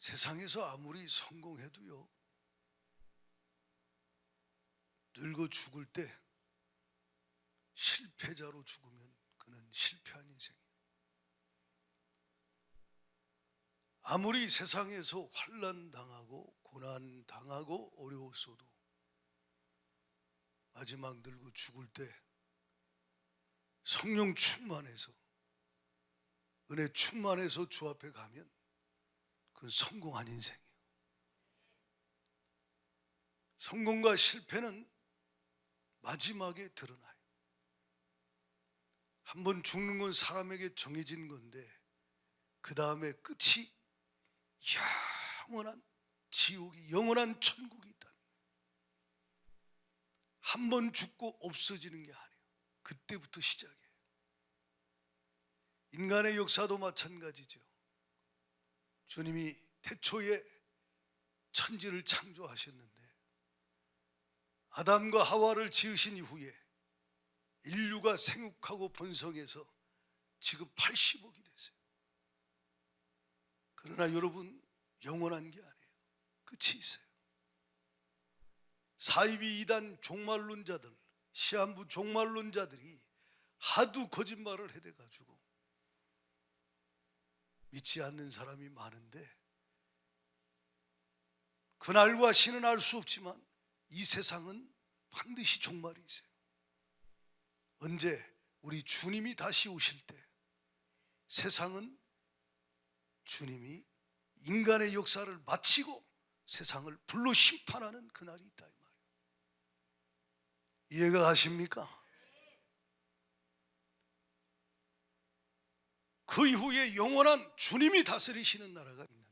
세상에서 아무리 성공해도요, 늙어 죽을 때 실패자로 죽으면 그는 실패한 인생이에요. 아무리 세상에서 환난 당하고 고난 당하고 어려웠어도 마지막 늙어 죽을 때 성령 충만해서, 은혜 충만해서 주 앞에 가면 그건 성공한 인생이에요. 성공과 실패는 마지막에 드러나요. 한번 죽는 건 사람에게 정해진 건데 그 다음에 끝이 영원한 지옥이, 영원한 천국이 있다는 거예요. 한 번 죽고 없어지는 게 아니에요. 그때부터 시작이에요. 인간의 역사도 마찬가지죠. 주님이 태초에 천지를 창조하셨는데 아담과 하와를 지으신 이후에 인류가 생육하고 번성해서 지금 80억이 됐어요. 그러나 여러분, 영원한 게 아니에요. 끝이 있어요. 사이비 이단 종말론자들, 시한부 종말론자들이 하도 거짓말을 해대가지고 믿지 않는 사람이 많은데, 그날과 시는 알 수 없지만 이 세상은 반드시 종말이 있어요. 언제? 우리 주님이 다시 오실 때 세상은 주님이 인간의 역사를 마치고 세상을 불로 심판하는 그날이 있다, 이 말이에요. 이해가 가십니까? 그 이후에 영원한 주님이 다스리시는 나라가 있는데,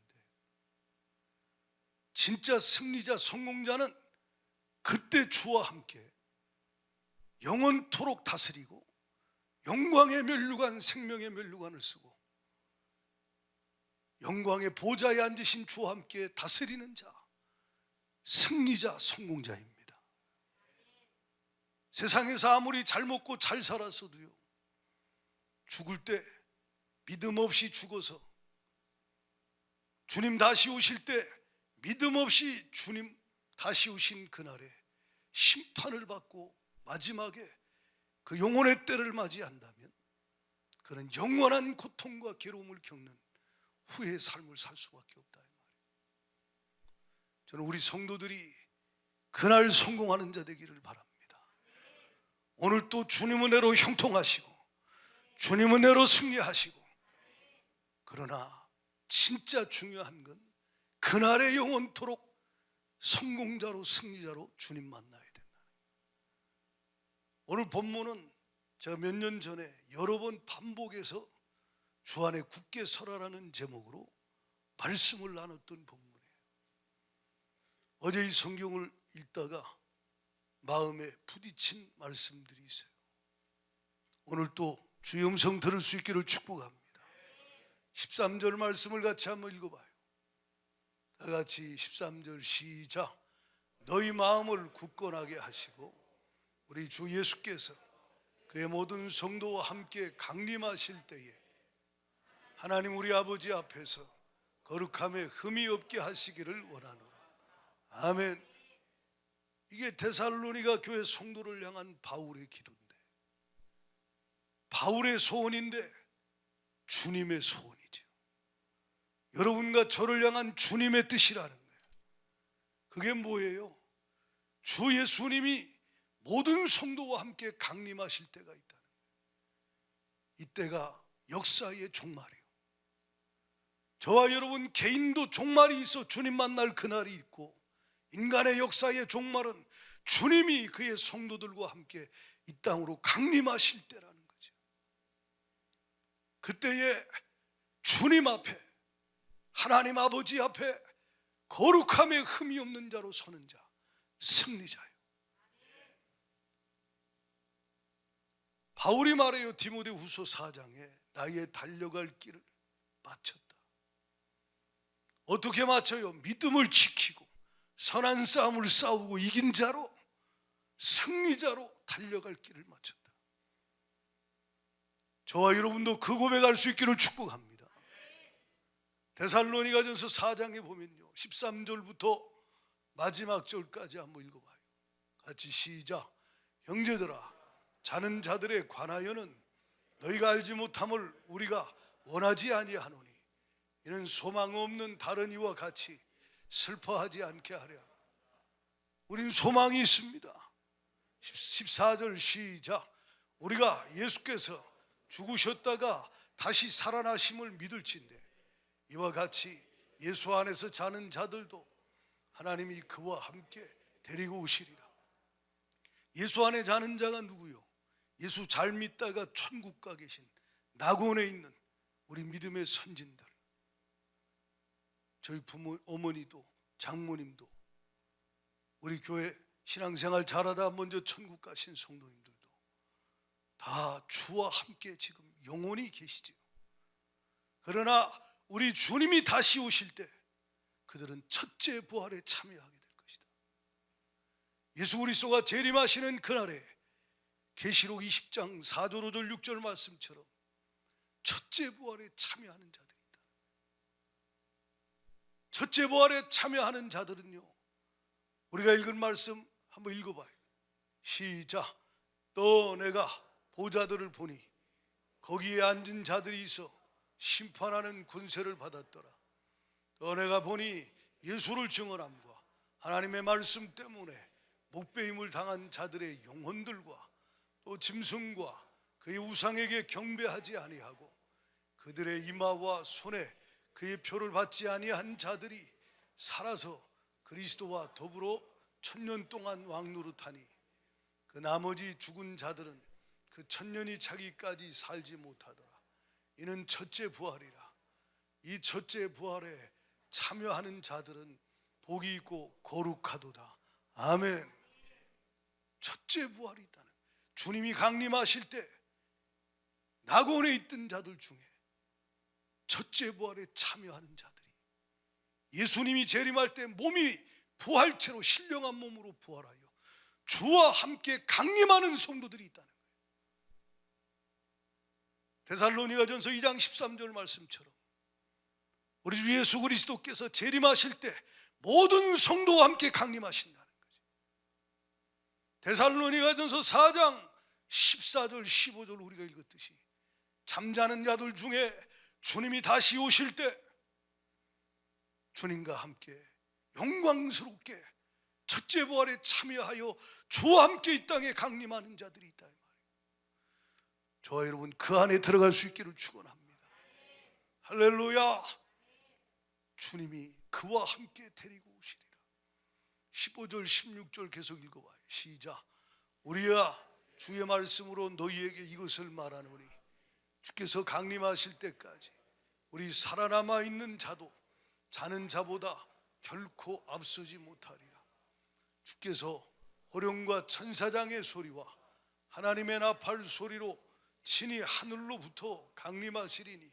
진짜 승리자, 성공자는 그때 주와 함께 영원토록 다스리고 영광의 면류관, 생명의 면류관을 쓰고 영광의 보좌에 앉으신 주와 함께 다스리는 자, 승리자, 성공자입니다. 세상에서 아무리 잘 먹고 잘 살았어도요, 죽을 때 믿음 없이 죽어서 주님 다시 오실 때 믿음 없이 주님 다시 오신 그날에 심판을 받고 마지막에 그 영혼의 때를 맞이한다면 그는 영원한 고통과 괴로움을 겪는 후의 삶을 살 수밖에 없다, 이 말이에요. 저는 우리 성도들이 그날 성공하는 자 되기를 바랍니다. 오늘 또 주님 은혜로 형통하시고 주님 은혜로 승리하시고, 그러나 진짜 중요한 건 그날의 영원토록 성공자로, 승리자로 주님 만나야 된다는 거예요. 오늘 본문은 제가 몇 년 전에 여러 번 반복해서 주 안에 굳게 서라라는 제목으로 말씀을 나눴던 본문이에요. 어제 이 성경을 읽다가 마음에 부딪힌 말씀들이 있어요. 오늘 또 주의 음성 들을 수 있기를 축복합니다. 13절 말씀을 같이 한번 읽어봐요. 다 같이 13절 시작. 너희 마음을 굳건하게 하시고 우리 주 예수께서 그의 모든 성도와 함께 강림하실 때에 하나님 우리 아버지 앞에서 거룩함에 흠이 없게 하시기를 원하노라. 아멘. 이게 데살로니가 교회 성도를 향한 바울의 기도인데, 바울의 소원인데 주님의 소원이죠. 여러분과 저를 향한 주님의 뜻이라는 거예요. 그게 뭐예요? 주 예수님이 모든 성도와 함께 강림하실 때가 있다는 거예요. 이때가 역사의 종말이에요. 저와 여러분 개인도 종말이 있어 주님 만날 그날이 있고, 인간의 역사의 종말은 주님이 그의 성도들과 함께 이 땅으로 강림하실 때라는 거죠. 그때에 주님 앞에, 하나님 아버지 앞에 거룩함에 흠이 없는 자로 서는 자, 승리자예요. 바울이 말해요. 디모데후서 4장에 나의 달려갈 길을 마쳤다. 어떻게 마쳐요? 믿음을 지키고 선한 싸움을 싸우고 이긴 자로, 승리자로 달려갈 길을 마쳤다. 저와 여러분도 그 고백할 수 있기를 축복합니다. 데살로니가전서 4장에 보면요 13절부터 마지막 절까지 한번 읽어봐요. 같이 시작. 형제들아, 자는 자들에 관하여는 너희가 알지 못함을 우리가 원하지 아니하노니 이는 소망 없는 다른 이와 같이 슬퍼하지 않게 하랴. 우린 소망이 있습니다. 14절 시작. 우리가 예수께서 죽으셨다가 다시 살아나심을 믿을진대 이와 같이 예수 안에서 자는 자들도 하나님이 그와 함께 데리고 오시리라. 예수 안에 자는 자가 누구요? 예수 잘 믿다가 천국 가 계신 낙원에 있는 우리 믿음의 선진들, 저희 부모, 어머니도 장모님도, 우리 교회 신앙생활 잘하다 먼저 천국 가신 성도님들도 다 주와 함께 지금 영원히 계시죠. 그러나 우리 주님이 다시 오실 때 그들은 첫째 부활에 참여하게 될 것이다. 예수 그리스도가 재림하시는 그날에 계시록 20장 4절 5절 6절 말씀처럼 첫째 부활에 참여하는 자들이 있다. 첫째 부활에 참여하는 자들은요, 우리가 읽은 말씀 한번 읽어봐요. 시작. 또 내가 보좌들을 보니 거기에 앉은 자들이 있어 심판하는 권세를 받았더라. 또 내가 보니 예수를 증언함과 하나님의 말씀 때문에 목배임을 당한 자들의 영혼들과 또 짐승과 그의 우상에게 경배하지 아니하고 그들의 이마와 손에 그의 표를 받지 아니한 자들이 살아서 그리스도와 더불어 1000년 동안 왕노릇하니 그 나머지 죽은 자들은 그 1000년이 차기까지 살지 못하더라. 이는 첫째 부활이라. 이 첫째 부활에 참여하는 자들은 복이 있고 거룩하도다. 아멘. 첫째 부활이 있다는, 주님이 강림하실 때 낙원에 있던 자들 중에 첫째 부활에 참여하는 자들이, 예수님이 재림할 때 몸이 부활체로 신령한 몸으로 부활하여 주와 함께 강림하는 성도들이 있다는 거예요. 데살로니가전서 2장 13절 말씀처럼 우리 주 예수 그리스도께서 재림하실 때 모든 성도와 함께 강림하신다는 거죠. 데살로니가전서 4장 14절 15절 우리가 읽었듯이 잠자는 자들 중에 주님이 다시 오실 때 주님과 함께 영광스럽게 첫째 부활에 참여하여 주와 함께 이 땅에 강림하는 자들이 있다 이 말이에요. 저와 여러분 그 안에 들어갈 수 있기를 축원합니다. 할렐루야. 주님이 그와 함께 데리고 오시리라. 15절 16절 계속 읽어봐요. 시작. 우리야 주의 말씀으로 너희에게 이것을 말하노니 주께서 강림하실 때까지 우리 살아남아 있는 자도 자는 자보다 결코 앞서지 못하리라. 주께서 호령과 천사장의 소리와 하나님의 나팔 소리로 친히 하늘로부터 강림하시리니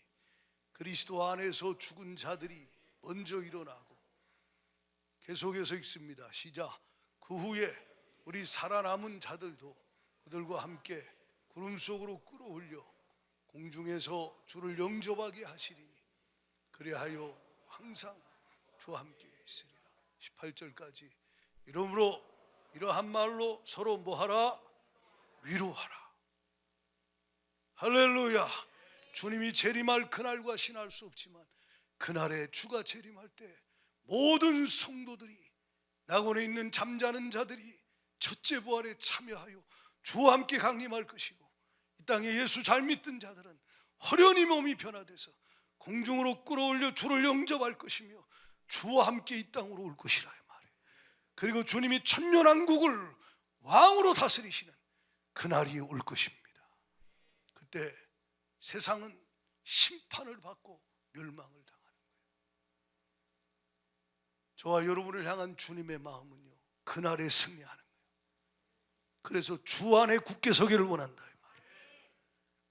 그리스도 안에서 죽은 자들이 먼저 일어나고, 계속해서 읽습니다. 시작. 그 후에 우리 살아남은 자들도 그들과 함께 구름 속으로 끌어올려 공중에서 주를 영접하게 하시리니 그리하여 항상 주와 함께 있으리라. 18절까지. 이러므로 이러한 말로 서로 뭐하라? 위로하라. 할렐루야. 주님이 재림할 그날과 신할 수 없지만 그날에 주가 재림할 때 모든 성도들이, 낙원에 있는 잠자는 자들이 첫째 부활에 참여하여 주와 함께 강림할 것이고, 이 땅에 예수 잘 믿던 자들은 허련히 몸이 변화돼서 공중으로 끌어올려 주를 영접할 것이며 주와 함께 이 땅으로 올 것이라 말이에요. 그리고 주님이 천년왕국을 왕으로 다스리시는 그날이 올 것입니다. 그때 세상은 심판을 받고 멸망을 당하는 거예요. 저와 여러분을 향한 주님의 마음은요, 그날에 승리하는 거예요. 그래서 주 안에 굳게 서기를 원한다 이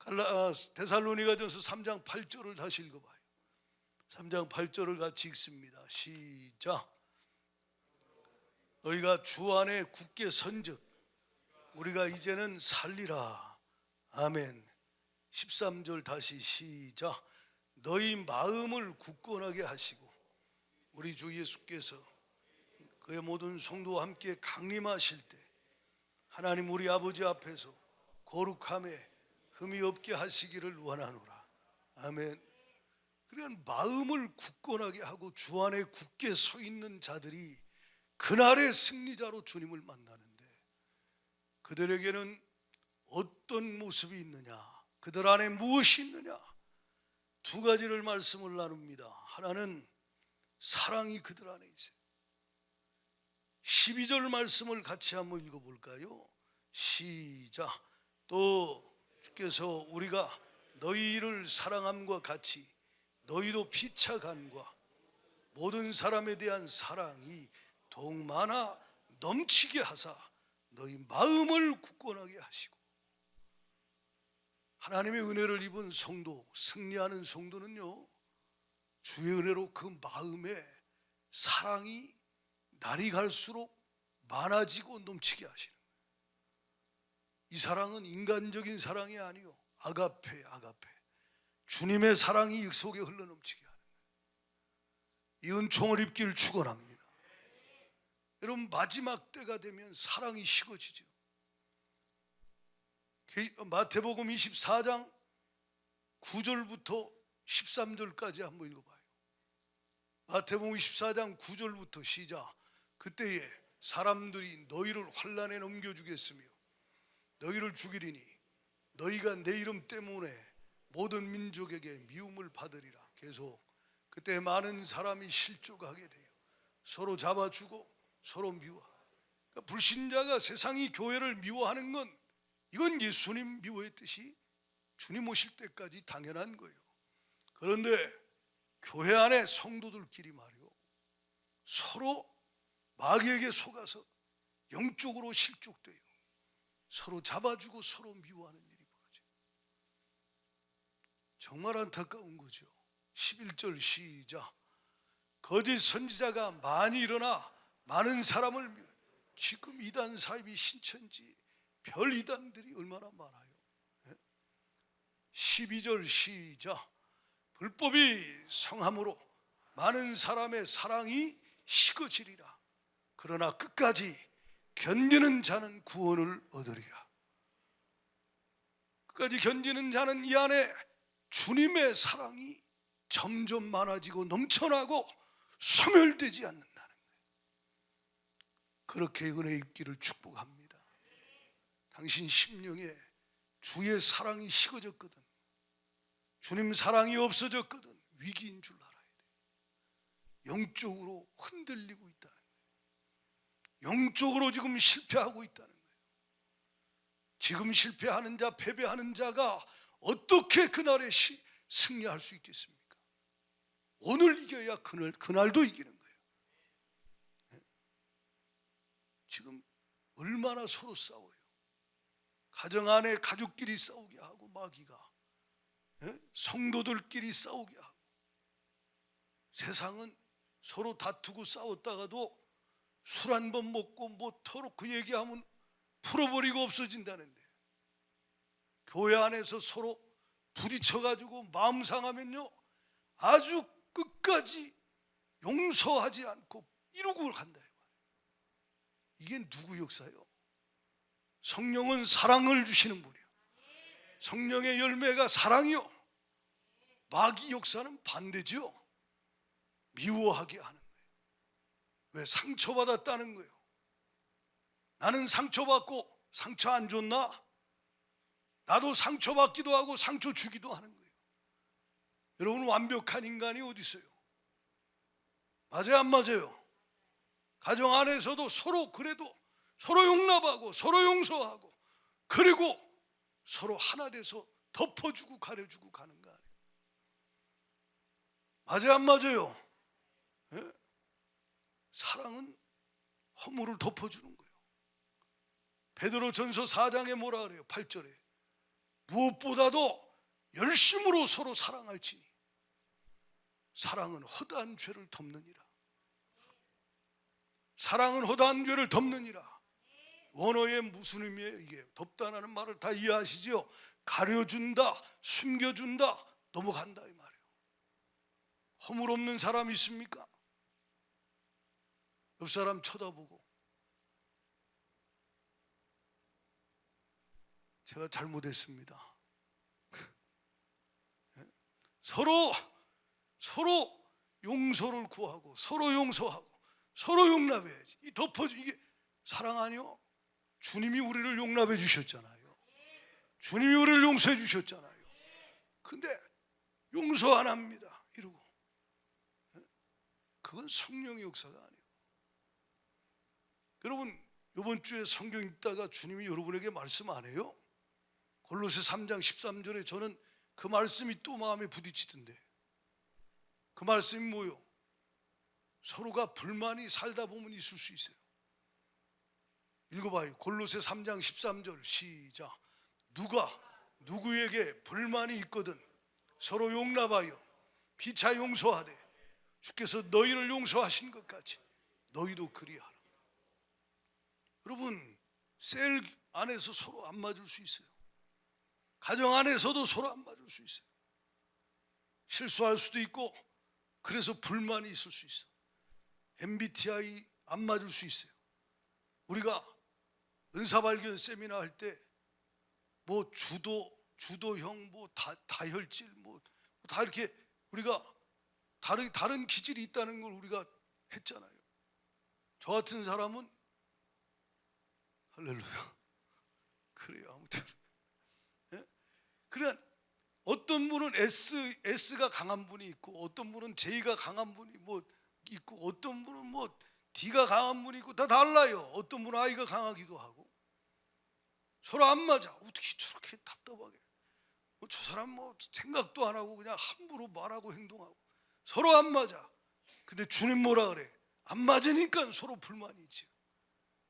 말이에요. 데살로니가전서 3장 8절을 다시 읽어봐요. 3장 8절을 같이 읽습니다. 시작. 너희가 주 안에 굳게 선즉 우리가 이제는 살리라. 아멘. 13절 다시 시작. 너희 마음을 굳건하게 하시고 우리 주 예수께서 그의 모든 성도와 함께 강림하실 때 하나님 우리 아버지 앞에서 거룩함에 흠이 없게 하시기를 원하노라. 아멘. 그러니까 마음을 굳건하게 하고 주 안에 굳게 서 있는 자들이 그날의 승리자로 주님을 만나는데, 그들에게는 어떤 모습이 있느냐, 그들 안에 무엇이 있느냐, 두 가지를 말씀을 나눕니다. 하나는 사랑이 그들 안에 있어요. 12절 말씀을 같이 한번 읽어볼까요? 시작. 또 주께서 우리가 너희를 사랑함과 같이 너희도 피차간과 모든 사람에 대한 사랑이 더욱 많아 넘치게 하사 너희 마음을 굳건하게 하시고. 하나님의 은혜를 입은 성도, 승리하는 성도는요, 주의 은혜로 그 마음에 사랑이 날이 갈수록 많아지고 넘치게 하시는 거예요. 이 사랑은 인간적인 사랑이 아니요, 아가페, 주님의 사랑이 이 속에 흘러넘치게 하는 거예요. 이 은총을 입기를 축원합니다. 여러분, 마지막 때가 되면 사랑이 식어지죠. 마태복음 24장 9절부터 13절까지 한번 읽어봐요. 마태복음 24장 9절부터 시작. 그때에 사람들이 너희를 환난에 넘겨주겠으며 너희를 죽이리니 너희가 내 이름 때문에 모든 민족에게 미움을 받으리라. 계속. 그때 많은 사람이 실족하게 돼요. 서로 잡아주고 서로 미워. 그러니까 불신자가 세상이 교회를 미워하는 건, 이건 예수님 미워했듯이 주님 오실 때까지 당연한 거예요. 그런데 교회 안에 성도들끼리 말이요, 서로 마귀에게 속아서 영적으로 실족돼요. 서로 잡아주고 서로 미워하는 일이 벌어져요. 정말 안타까운 거죠. 11절 시작. 거짓 선지자가 많이 일어나 많은 사람을 미워. 지금 이단 사입이 신천지 별 이단들이 얼마나 많아요. 12절 시작. 불법이 성함으로 많은 사람의 사랑이 식어지리라. 그러나 끝까지 견디는 자는 구원을 얻으리라. 끝까지 견디는 자는 이 안에 주님의 사랑이 점점 많아지고 넘쳐나고 소멸되지 않는다는 거예요. 그렇게 은혜 입기를 축복합니다. 당신 심령에 주의 사랑이 식어졌거든, 주님 사랑이 없어졌거든, 위기인 줄 알아야 돼. 영적으로 흔들리고 있다는 거예요. 영적으로 지금 실패하고 있다는 거예요. 지금 실패하는 자, 패배하는 자가 어떻게 그날에 승리할 수 있겠습니까? 오늘 이겨야 그날도 이기는 거예요. 지금 얼마나 서로 싸워요. 가정 안에 가족끼리 싸우게 하고, 마귀가 성도들끼리 싸우게 하고. 세상은 서로 다투고 싸웠다가도 술 한 번 먹고 뭐 터놓고 얘기하면 풀어버리고 없어진다는데, 교회 안에서 서로 부딪혀가지고 마음 상하면요, 아주 끝까지 용서하지 않고 이루고 간다. 이게 누구 역사예요? 성령은 사랑을 주시는 분이에요. 성령의 열매가 사랑이요. 마귀 역사는 반대죠. 미워하게 하는 거예요. 왜? 상처받았다는 거예요. 나는 상처받고 상처 안 줬나? 나도 상처받기도 하고 상처 주기도 하는 거예요. 여러분, 완벽한 인간이 어디 있어요? 맞아요, 안 맞아요? 가정 안에서도 서로 그래도 서로 용납하고 서로 용서하고, 그리고 서로 하나 돼서 덮어주고 가려주고 가는 거 아니에요? 맞아요, 안 맞아요? 예? 사랑은 허물을 덮어주는 거예요. 베드로전서 4장에 뭐라 그래요? 8절에 무엇보다도 열심으로 서로 사랑할지니 사랑은 허다한 죄를 덮느니라. 사랑은 허다한 죄를 덮느니라. 원어에 무슨 의미예요? 이게 덮다라는 말을 다 이해하시죠? 가려준다, 숨겨준다, 넘어간다 이 말이에요. 허물 없는 사람 있습니까? 옆 사람 쳐다보고 제가 잘못했습니다. 서로 용서를 구하고 서로 용서하고 서로 용납해야지. 이 덮어주 이게 사랑 아니요? 주님이 우리를 용납해 주셨잖아요. 주님이 우리를 용서해 주셨잖아요. 근데 용서 안 합니다. 이러고 그건 성령의 역사가 아니에요. 여러분 이번 주에 성경 읽다가 주님이 여러분에게 말씀 안 해요? 골로새 3장 13절에 저는 그 말씀이 또 마음에 부딪히던데 그 말씀이 뭐요? 서로가 불만이 살다 보면 있을 수 있어요. 읽어봐요. 골로새 3장 13절 시작. 누가 누구에게 불만이 있거든 서로 용납하여 피차 용서하되 주께서 너희를 용서하신 것 같이 너희도 그리하라. 여러분 셀 안에서 서로 안 맞을 수 있어요. 가정 안에서도 서로 안 맞을 수 있어요. 실수할 수도 있고 그래서 불만이 있을 수 있어. MBTI 안 맞을 수 있어요. 우리가 은사발견 세미나 할 때 뭐 주도형 뭐 다혈질 뭐 다 이렇게 우리가 다른 기질이 있다는 걸 우리가 했잖아요. 저 같은 사람은 할렐루야. 그래요. 아무튼 그러니까 어떤 분은 S가 강한 분이 있고 어떤 분은 J가 강한 분이 뭐 있고 어떤 분은 뭐 D가 강한 분이 있고 다 달라요. 어떤 분은 I가 강하기도 하고 서로 안 맞아. 어떻게 저렇게 답답하게 저 사람 뭐 생각도 안 하고 그냥 함부로 말하고 행동하고 서로 안 맞아. 근데 주님 뭐라 그래? 안 맞으니까 서로 불만이 있죠.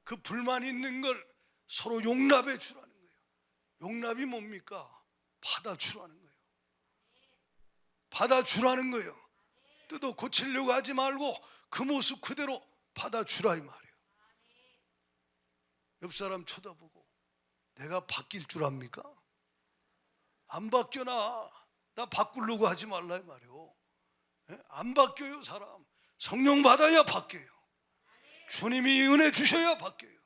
그 불만이 있는 걸 서로 용납해 주라는 거예요. 용납이 뭡니까? 받아주라는 거예요. 받아주라는 거예요. 뜯어 고치려고 하지 말고 그 모습 그대로 받아주라 이 말이에요. 옆 사람 쳐다보고 내가 바뀔 줄 압니까? 안 바뀌어나. 나 바꾸려고 하지 말라 이 말이에요. 안 바뀌어요. 사람 성령 받아야 바뀌어요. 주님이 은혜 주셔야 바뀌어요.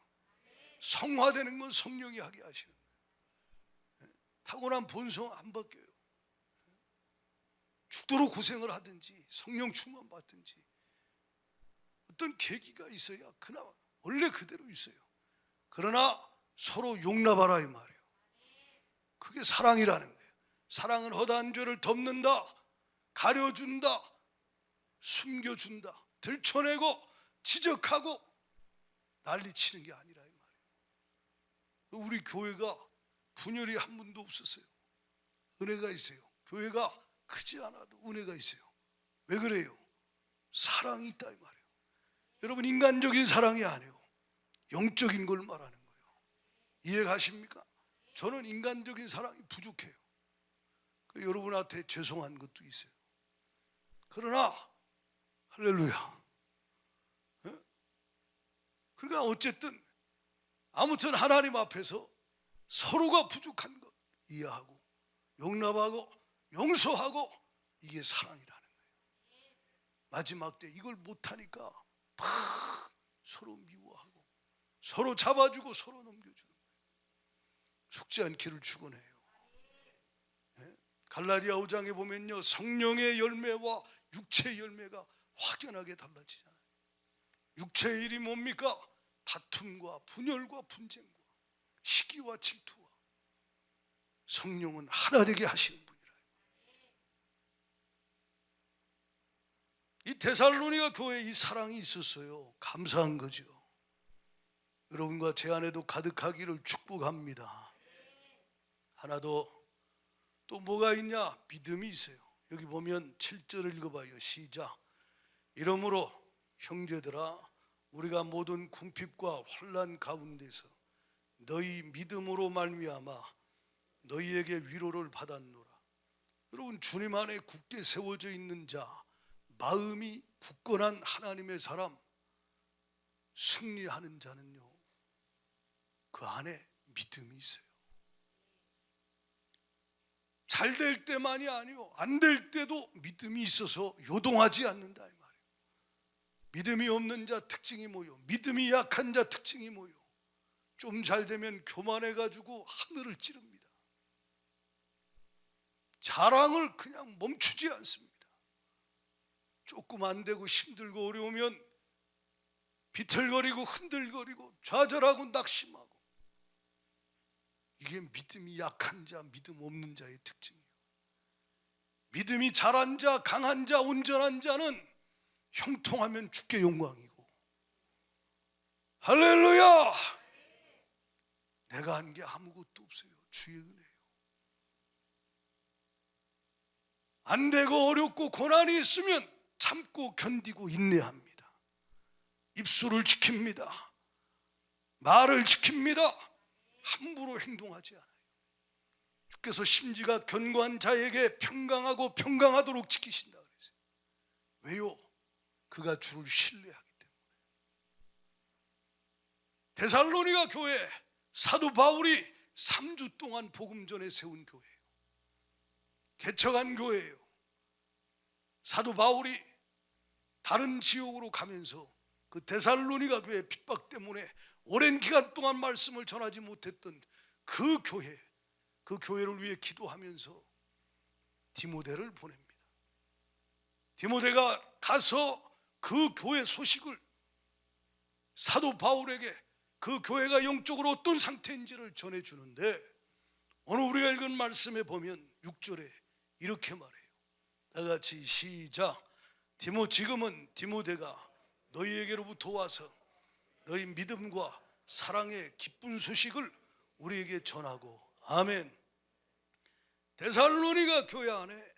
성화되는 건 성령이 하게 하시는 거예요. 타고난 본성 안 바뀌어요. 죽도록 고생을 하든지 성령 충만 받든지 어떤 계기가 있어야 그나마 원래 그대로 있어요. 그러나 서로 용납하라 이 말이에요. 그게 사랑이라는 거예요. 사랑은 허다한 죄를 덮는다, 가려준다, 숨겨준다, 들춰내고 지적하고 난리치는 게 아니라 이 말이에요. 우리 교회가 분열이 한 분도 없었어요. 은혜가 있어요. 교회가 크지 않아도 은혜가 있어요. 왜 그래요? 사랑이 있다 이 말이에요. 여러분 인간적인 사랑이 아니에요. 영적인 걸 말하는 거예요. 이해가십니까? 저는 인간적인 사랑이 부족해요. 여러분한테 죄송한 것도 있어요. 그러나 할렐루야. 그러니까 어쨌든 아무튼 하나님 앞에서 서로가 부족한 것 이해하고 용납하고 용서하고 이게 사랑이라는 거예요. 마지막 때 이걸 못하니까 막 서로 미워하고 서로 잡아주고 서로 넘겨주는 거예요. 속지 않기를 축원해요. 갈라디아 5장에 보면요 성령의 열매와 육체의 열매가 확연하게 달라지잖아요. 육체의 일이 뭡니까? 다툼과 분열과 분쟁과 시기와 질투와. 성령은 하나 되게 하시는 분이라. 이 데살로니가 교회에 이 사랑이 있었어요. 감사한 거죠. 여러분과 제 안에도 가득하기를 축복합니다. 하나 더 또 뭐가 있냐? 믿음이 있어요. 여기 보면 7절을 읽어봐요. 시작. 이러므로 형제들아 우리가 모든 궁핍과 환난 가운데서 너희 믿음으로 말미암아 너희에게 위로를 받았노라. 여러분 주님 안에 굳게 세워져 있는 자, 마음이 굳건한 하나님의 사람, 승리하는 자는요 그 안에 믿음이 있어요. 잘 될 때만이 아니요, 안 될 때도 믿음이 있어서 요동하지 않는다 이 말이에요. 믿음이 없는 자 특징이 뭐요? 믿음이 약한 자 특징이 뭐요? 좀 잘 되면 교만해가지고 하늘을 찌릅니다. 자랑을 그냥 멈추지 않습니다. 조금 안 되고 힘들고 어려우면 비틀거리고 흔들거리고 좌절하고 낙심하고, 이게 믿음이 약한 자, 믿음 없는 자의 특징이에요. 믿음이 잘한 자, 강한 자, 온전한 자는 형통하면 주께 영광이고, 할렐루야! 내가 한 게 아무것도 없어요. 주의 은혜예요. 안 되고 어렵고 고난이 있으면 참고 견디고 인내합니다. 입술을 지킵니다. 말을 지킵니다. 함부로 행동하지 않아요. 주께서 심지가 견고한 자에게 평강하고 평강하도록 지키신다 그랬어요. 왜요? 그가 주를 신뢰하기 때문에. 데살로니가 교회, 사도 바울이 3주 동안 복음 전에 세운 교회예요. 개척한 교회예요. 사도 바울이 다른 지역으로 가면서 그 데살로니가 교회 핍박 때문에 오랜 기간 동안 말씀을 전하지 못했던 그 교회를 위해 기도하면서 디모데를 보냅니다. 디모데가 가서 그 교회 소식을 사도 바울에게 그 교회가 영적으로 어떤 상태인지를 전해주는데, 오늘 우리가 읽은 말씀에 보면 6절에 이렇게 말해요. 다같이 시작. 지금은 디모데가 너희에게로부터 와서 너희 믿음과 사랑의 기쁜 소식을 우리에게 전하고, 아멘. 데살로니가 교회 안에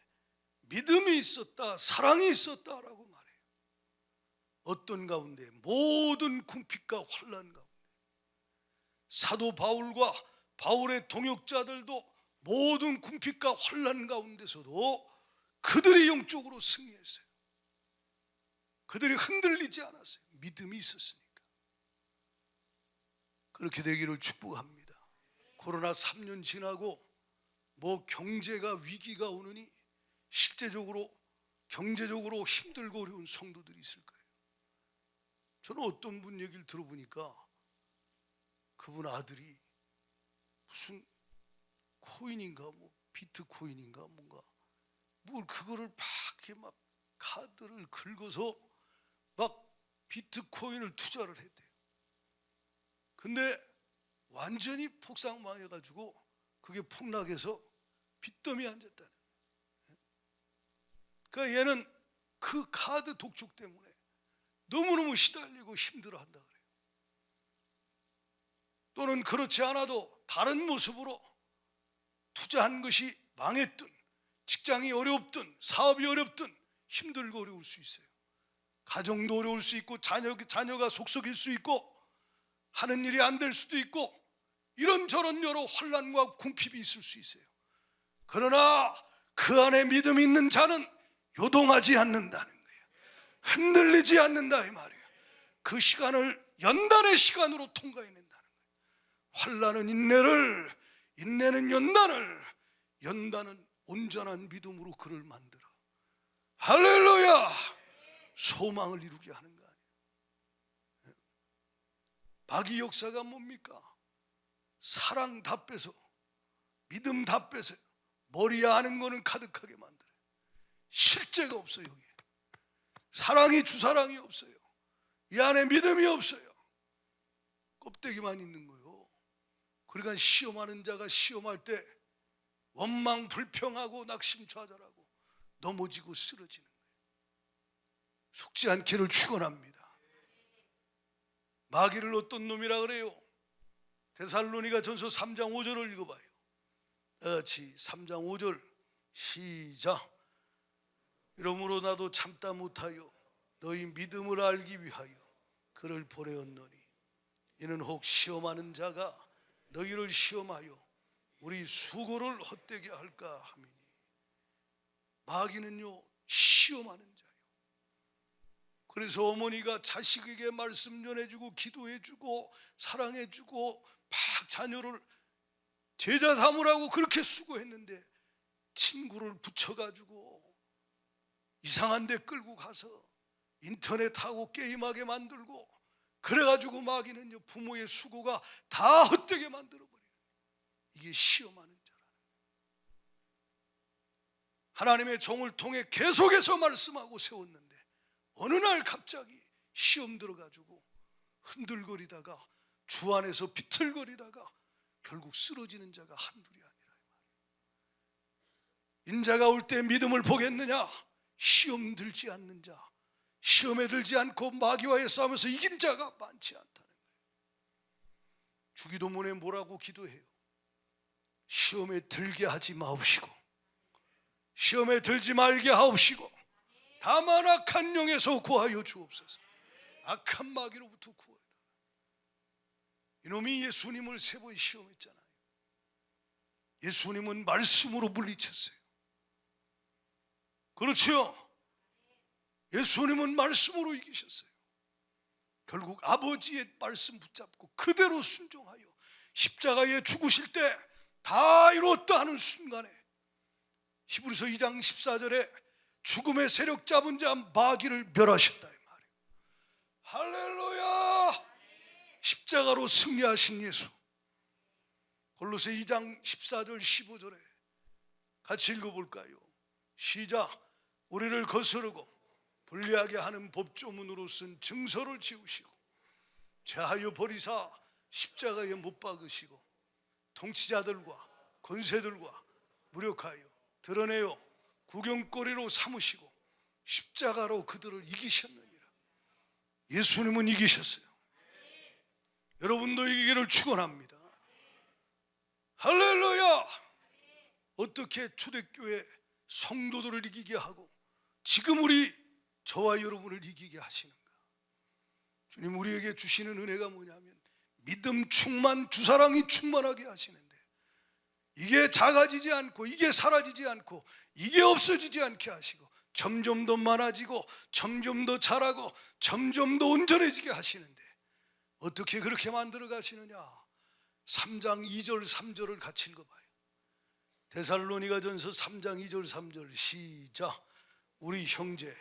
믿음이 있었다, 사랑이 있었다라고 말해요. 어떤 가운데? 모든 궁핍과 환난 가운데. 사도 바울과 바울의 동역자들도 모든 궁핍과 환난 가운데서도 그들이 영적으로 승리했어요. 그들이 흔들리지 않았어요. 믿음이 있었으니까. 그렇게 되기를 축복합니다. 코로나 3년 지나고 뭐 경제가 위기가 오느니 실제적으로 경제적으로 힘들고 어려운 성도들이 있을 거예요. 저는 어떤 분 얘기를 들어보니까 그분 아들이 무슨 코인인가 뭐 비트코인인가 뭔가 뭘 그거를 막 이렇게 막 카드를 긁어서 막 비트코인을 투자를 했대요. 근데 완전히 폭삭망해가지고 그게 폭락해서 빚더미에 앉았다는 거예요. 그러니까 얘는 그 카드 독촉 때문에 너무너무 시달리고 힘들어한다 그래요. 또는 그렇지 않아도 다른 모습으로 투자한 것이 망했든 직장이 어렵든 사업이 어렵든 힘들고 어려울 수 있어요. 가정도 어려울 수 있고 자녀가 속썩일 수 있고 하는 일이 안 될 수도 있고 이런저런 여러 혼란과 궁핍이 있을 수 있어요. 그러나 그 안에 믿음이 있는 자는 요동하지 않는다는 거예요. 흔들리지 않는다 이 말이에요. 그 시간을 연단의 시간으로 통과해낸다는 거예요. 환난은 인내를, 인내는 연단을, 연단은 온전한 믿음으로 그를 만들어 할렐루야 소망을 이루게 하는 거 아니에요. 마귀 역사가 뭡니까? 사랑 다 빼서 믿음 다 빼서 머리에 아는 거는 가득하게 만들어요. 실제가 없어요. 여기에 사랑이 주사랑이 없어요. 이 안에 믿음이 없어요. 껍데기만 있는 거예요. 그러니까 시험하는 자가 시험할 때 원망 불평하고 낙심좌절하고 넘어지고 쓰러지는 거예요. 속지 않기를 축원합니다. 마귀를 어떤 놈이라 그래요? 데살로니가 전서 3장 5절을 읽어봐요. 같이 3장 5절 시작. 이러므로 나도 참다 못하여 너희 믿음을 알기 위하여 그를 보내었노니 이는 혹 시험하는 자가 너희를 시험하여 우리 수고를 헛되게 할까 함이니. 마귀는요 시험하는 자예요. 그래서 어머니가 자식에게 말씀 전해주고 기도해주고 사랑해주고 막 자녀를 제자 삼으라고 그렇게 수고했는데 친구를 붙여가지고 이상한 데 끌고 가서 인터넷하고 게임하게 만들고, 그래가지고 마귀는요 부모의 수고가 다 헛되게 만들어버려요. 이게 시험하는 자라는 거예요. 하나님의 종을 통해 계속해서 말씀하고 세웠는데 어느 날 갑자기 시험 들어가지고 흔들거리다가 주 안에서 비틀거리다가 결국 쓰러지는 자가 한둘이 아니라. 인자가 올 때 믿음을 보겠느냐? 시험 들지 않는 자, 시험에 들지 않고 마귀와의 싸움에서 이긴 자가 많지 않다는 거예요. 주기도문에 뭐라고 기도해요? 시험에 들게 하지 마옵시고 시험에 들지 말게 하옵시고 다만 악한 영에서 구하여 주옵소서. 악한 마귀로부터 구하여. 이놈이 예수님을 세 번 시험했잖아요. 예수님은 말씀으로 물리쳤어요. 그렇죠? 예수님은 말씀으로 이기셨어요. 결국 아버지의 말씀 붙잡고 그대로 순종하여 십자가에 죽으실 때 다 이뤘다 하는 순간에 히브리서 2장 14절에 죽음의 세력 잡은 자 마귀를 멸하셨다 이 말이에요. 할렐루야! 십자가로 승리하신 예수. 골로새 2장 14절 15절에 같이 읽어볼까요? 시작. 우리를 거스르고 불리하게 하는 법조문으로 쓴 증서를 지우시고 제하여 버리사 십자가에 못 박으시고 통치자들과 권세들과 무력하여 드러내어 구경거리로 삼으시고 십자가로 그들을 이기셨느니라. 예수님은 이기셨어요. 여러분도 이기기를 축원합니다. 할렐루야! 어떻게 초대교회 성도들을 이기게 하고 지금 우리 저와 여러분을 이기게 하시는가? 주님 우리에게 주시는 은혜가 뭐냐면 믿음 충만, 주사랑이 충만하게 하시는데 이게 작아지지 않고 이게 사라지지 않고 이게 없어지지 않게 하시고 점점 더 많아지고 점점 더 잘하고 점점 더 온전해지게 하시는데 어떻게 그렇게 만들어 가시느냐? 3장 2절 3절을 같이 읽어봐요. 데살로니가전서 3장 2절 3절 시작. 우리 형제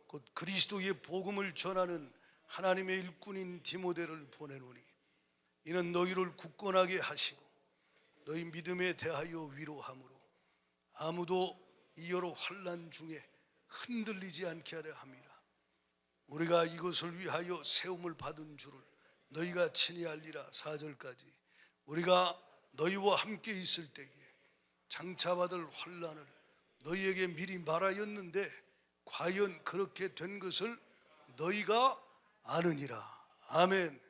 곧 그리스도의 복음을 전하는 하나님의 일꾼인 디모데를 보내노니 이는 너희를 굳건하게 하시고 너희 믿음에 대하여 위로함으로 아무도 이 여러 환난 중에 흔들리지 않게 하려 함이라. 우리가 이것을 위하여 세움을 받은 줄을 너희가 친히 알리라. 4절까지 우리가 너희와 함께 있을 때에 장차받을 환난을 너희에게 미리 말하였는데 과연 그렇게 된 것을 너희가 아느니라. 아멘.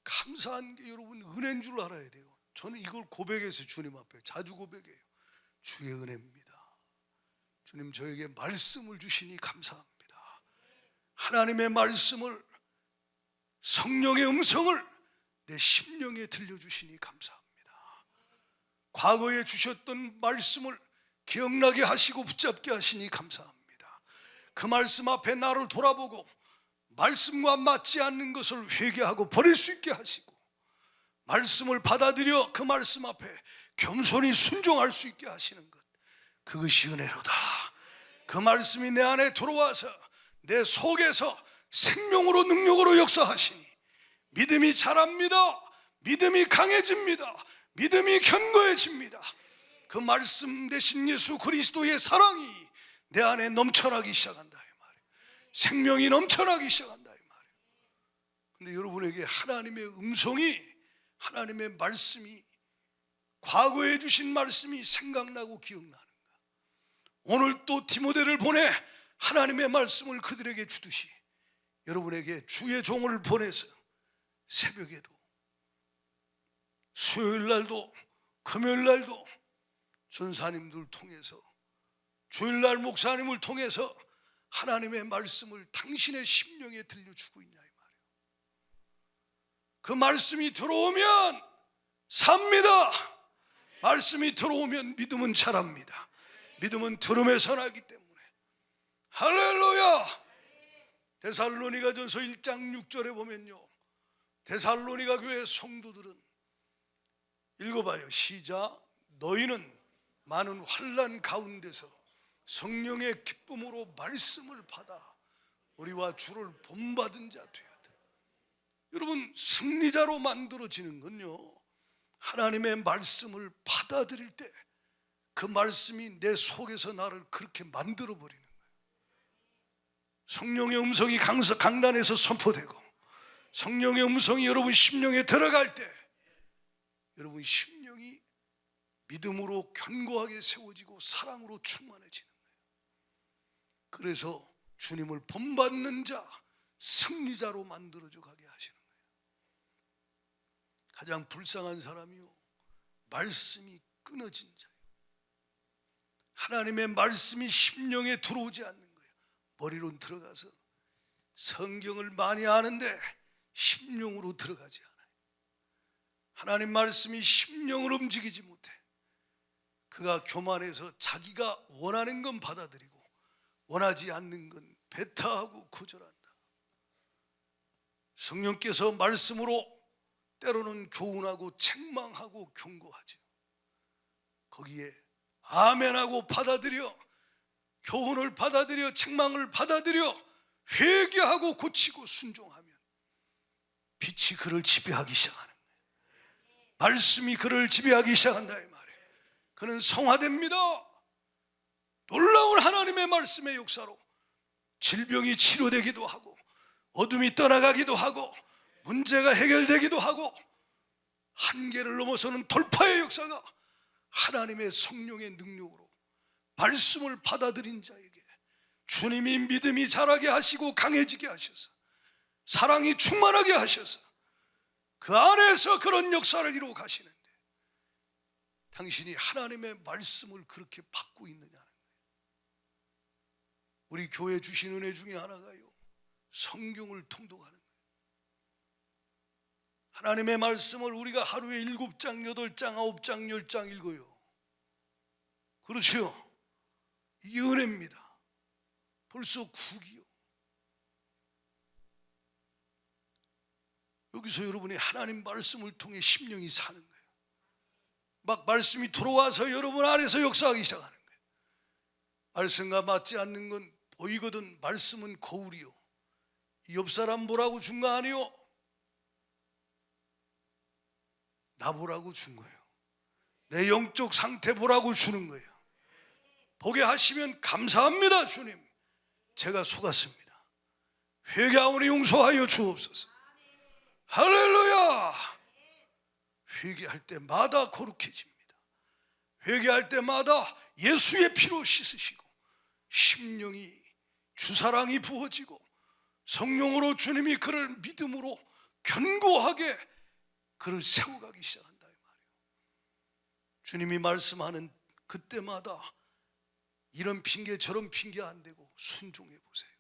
감사한 게 여러분 은혜인 줄 알아야 돼요. 저는 이걸 고백해서 주님 앞에 자주 고백해요. 주의 은혜입니다. 주님 저에게 말씀을 주시니 감사합니다. 하나님의 말씀을, 성령의 음성을 내 심령에 들려주시니 감사합니다. 과거에 주셨던 말씀을 기억나게 하시고 붙잡게 하시니 감사합니다. 그 말씀 앞에 나를 돌아보고 말씀과 맞지 않는 것을 회개하고 버릴 수 있게 하시고 말씀을 받아들여 그 말씀 앞에 겸손히 순종할 수 있게 하시는 것, 그것이 은혜로다. 그 말씀이 내 안에 들어와서 내 속에서 생명으로 능력으로 역사하시니 믿음이 자랍니다. 믿음이 강해집니다. 믿음이 견고해집니다. 그 말씀 대신 예수 그리스도의 사랑이 내 안에 넘쳐나기 시작한다 이 말이에요. 생명이 넘쳐나기 시작한다 이 말이에요. 근데 여러분에게 하나님의 음성이, 하나님의 말씀이, 과거에 주신 말씀이 생각나고 기억나는가? 오늘 또 디모데를 보내 하나님의 말씀을 그들에게 주듯이 여러분에게 주의 종을 보내서 새벽에도 수요일날도 금요일날도 전사님들 통해서 주일날 목사님을 통해서 하나님의 말씀을 당신의 심령에 들려주고 있냐 이 말이에요. 그 말씀이 들어오면 삽니다. 말씀이 들어오면 믿음은 자랍니다. 믿음은 들음에서 나기 때문에. 할렐루야. 데살로니가전서 1장 6절에 보면요, 데살로니가 교회 성도들은 읽어봐요. 시작. 너희는 많은 환난 가운데서 성령의 기쁨으로 말씀을 받아 우리와 주를 본받은 자 되어야 돼. 여러분, 승리자로 만들어지는 건요, 하나님의 말씀을 받아들일 때 그 말씀이 내 속에서 나를 그렇게 만들어 버리는 거예요. 성령의 음성이 강단에서 선포되고 성령의 음성이 여러분 심령에 들어갈 때 여러분 심령이 믿음으로 견고하게 세워지고 사랑으로 충만해지는 거예요. 그래서 주님을 본받는 자, 승리자로 만들어져 가게 하시는 거예요. 가장 불쌍한 사람이요, 말씀이 끊어진 자예요. 하나님의 말씀이 심령에 들어오지 않는 거예요. 머리로 들어가서 성경을 많이 아는데 심령으로 들어가지 않아요. 하나님 말씀이 심령을 움직이지 못해. 그가 교만해서 자기가 원하는 건 받아들이고 원하지 않는 건 배타하고 거절한다. 성령께서 말씀으로 때로는 교훈하고 책망하고 경고하죠. 거기에 아멘하고 받아들여, 교훈을 받아들여, 책망을 받아들여 회개하고 고치고 순종하면 빛이 그를 지배하기 시작하는 거예요. 말씀이 그를 지배하기 시작한다 이 말이에요. 그는 성화됩니다. 놀라운 하나님의 말씀의 역사로 질병이 치료되기도 하고 어둠이 떠나가기도 하고 문제가 해결되기도 하고 한계를 넘어서는 돌파의 역사가 하나님의 성령의 능력으로 말씀을 받아들인 자에게 주님이 믿음이 자라게 하시고 강해지게 하셔서 사랑이 충만하게 하셔서 그 안에서 그런 역사를 이루어 가시는데 당신이 하나님의 말씀을 그렇게 받고 있느냐는 거예요. 우리 교회 주신 은혜 중에 하나가요, 성경을 통독하는 거예요. 하나님의 말씀을 우리가 하루에 7장, 8장, 9장, 10장 읽어요. 그렇죠? 이게 은혜입니다. 벌써 9기요. 여기서 여러분이 하나님 말씀을 통해 심령이 사는 거예요. 막 말씀이 들어와서 여러분 안에서 역사하기 시작하는 거예요. 말씀과 맞지 않는 건 보이거든. 말씀은 거울이요, 옆 사람 보라고 준 거 아니요, 나 보라고 준 거예요. 내 영적 상태 보라고 주는 거예요. 보게 하시면 감사합니다. 주님, 제가 속았습니다. 회개하오니 용서하여 주옵소서. 할렐루야. 회개할 때마다 거룩해집니다. 회개할 때마다 예수의 피로 씻으시고 심령이 주사랑이 부어지고 성령으로 주님이 그를 믿음으로 견고하게 그를 세워가기 시작한다 이 말이에요. 주님이 말씀하는 그때마다 이런 핑계 저런 핑계 안 되고 순종해 보세요.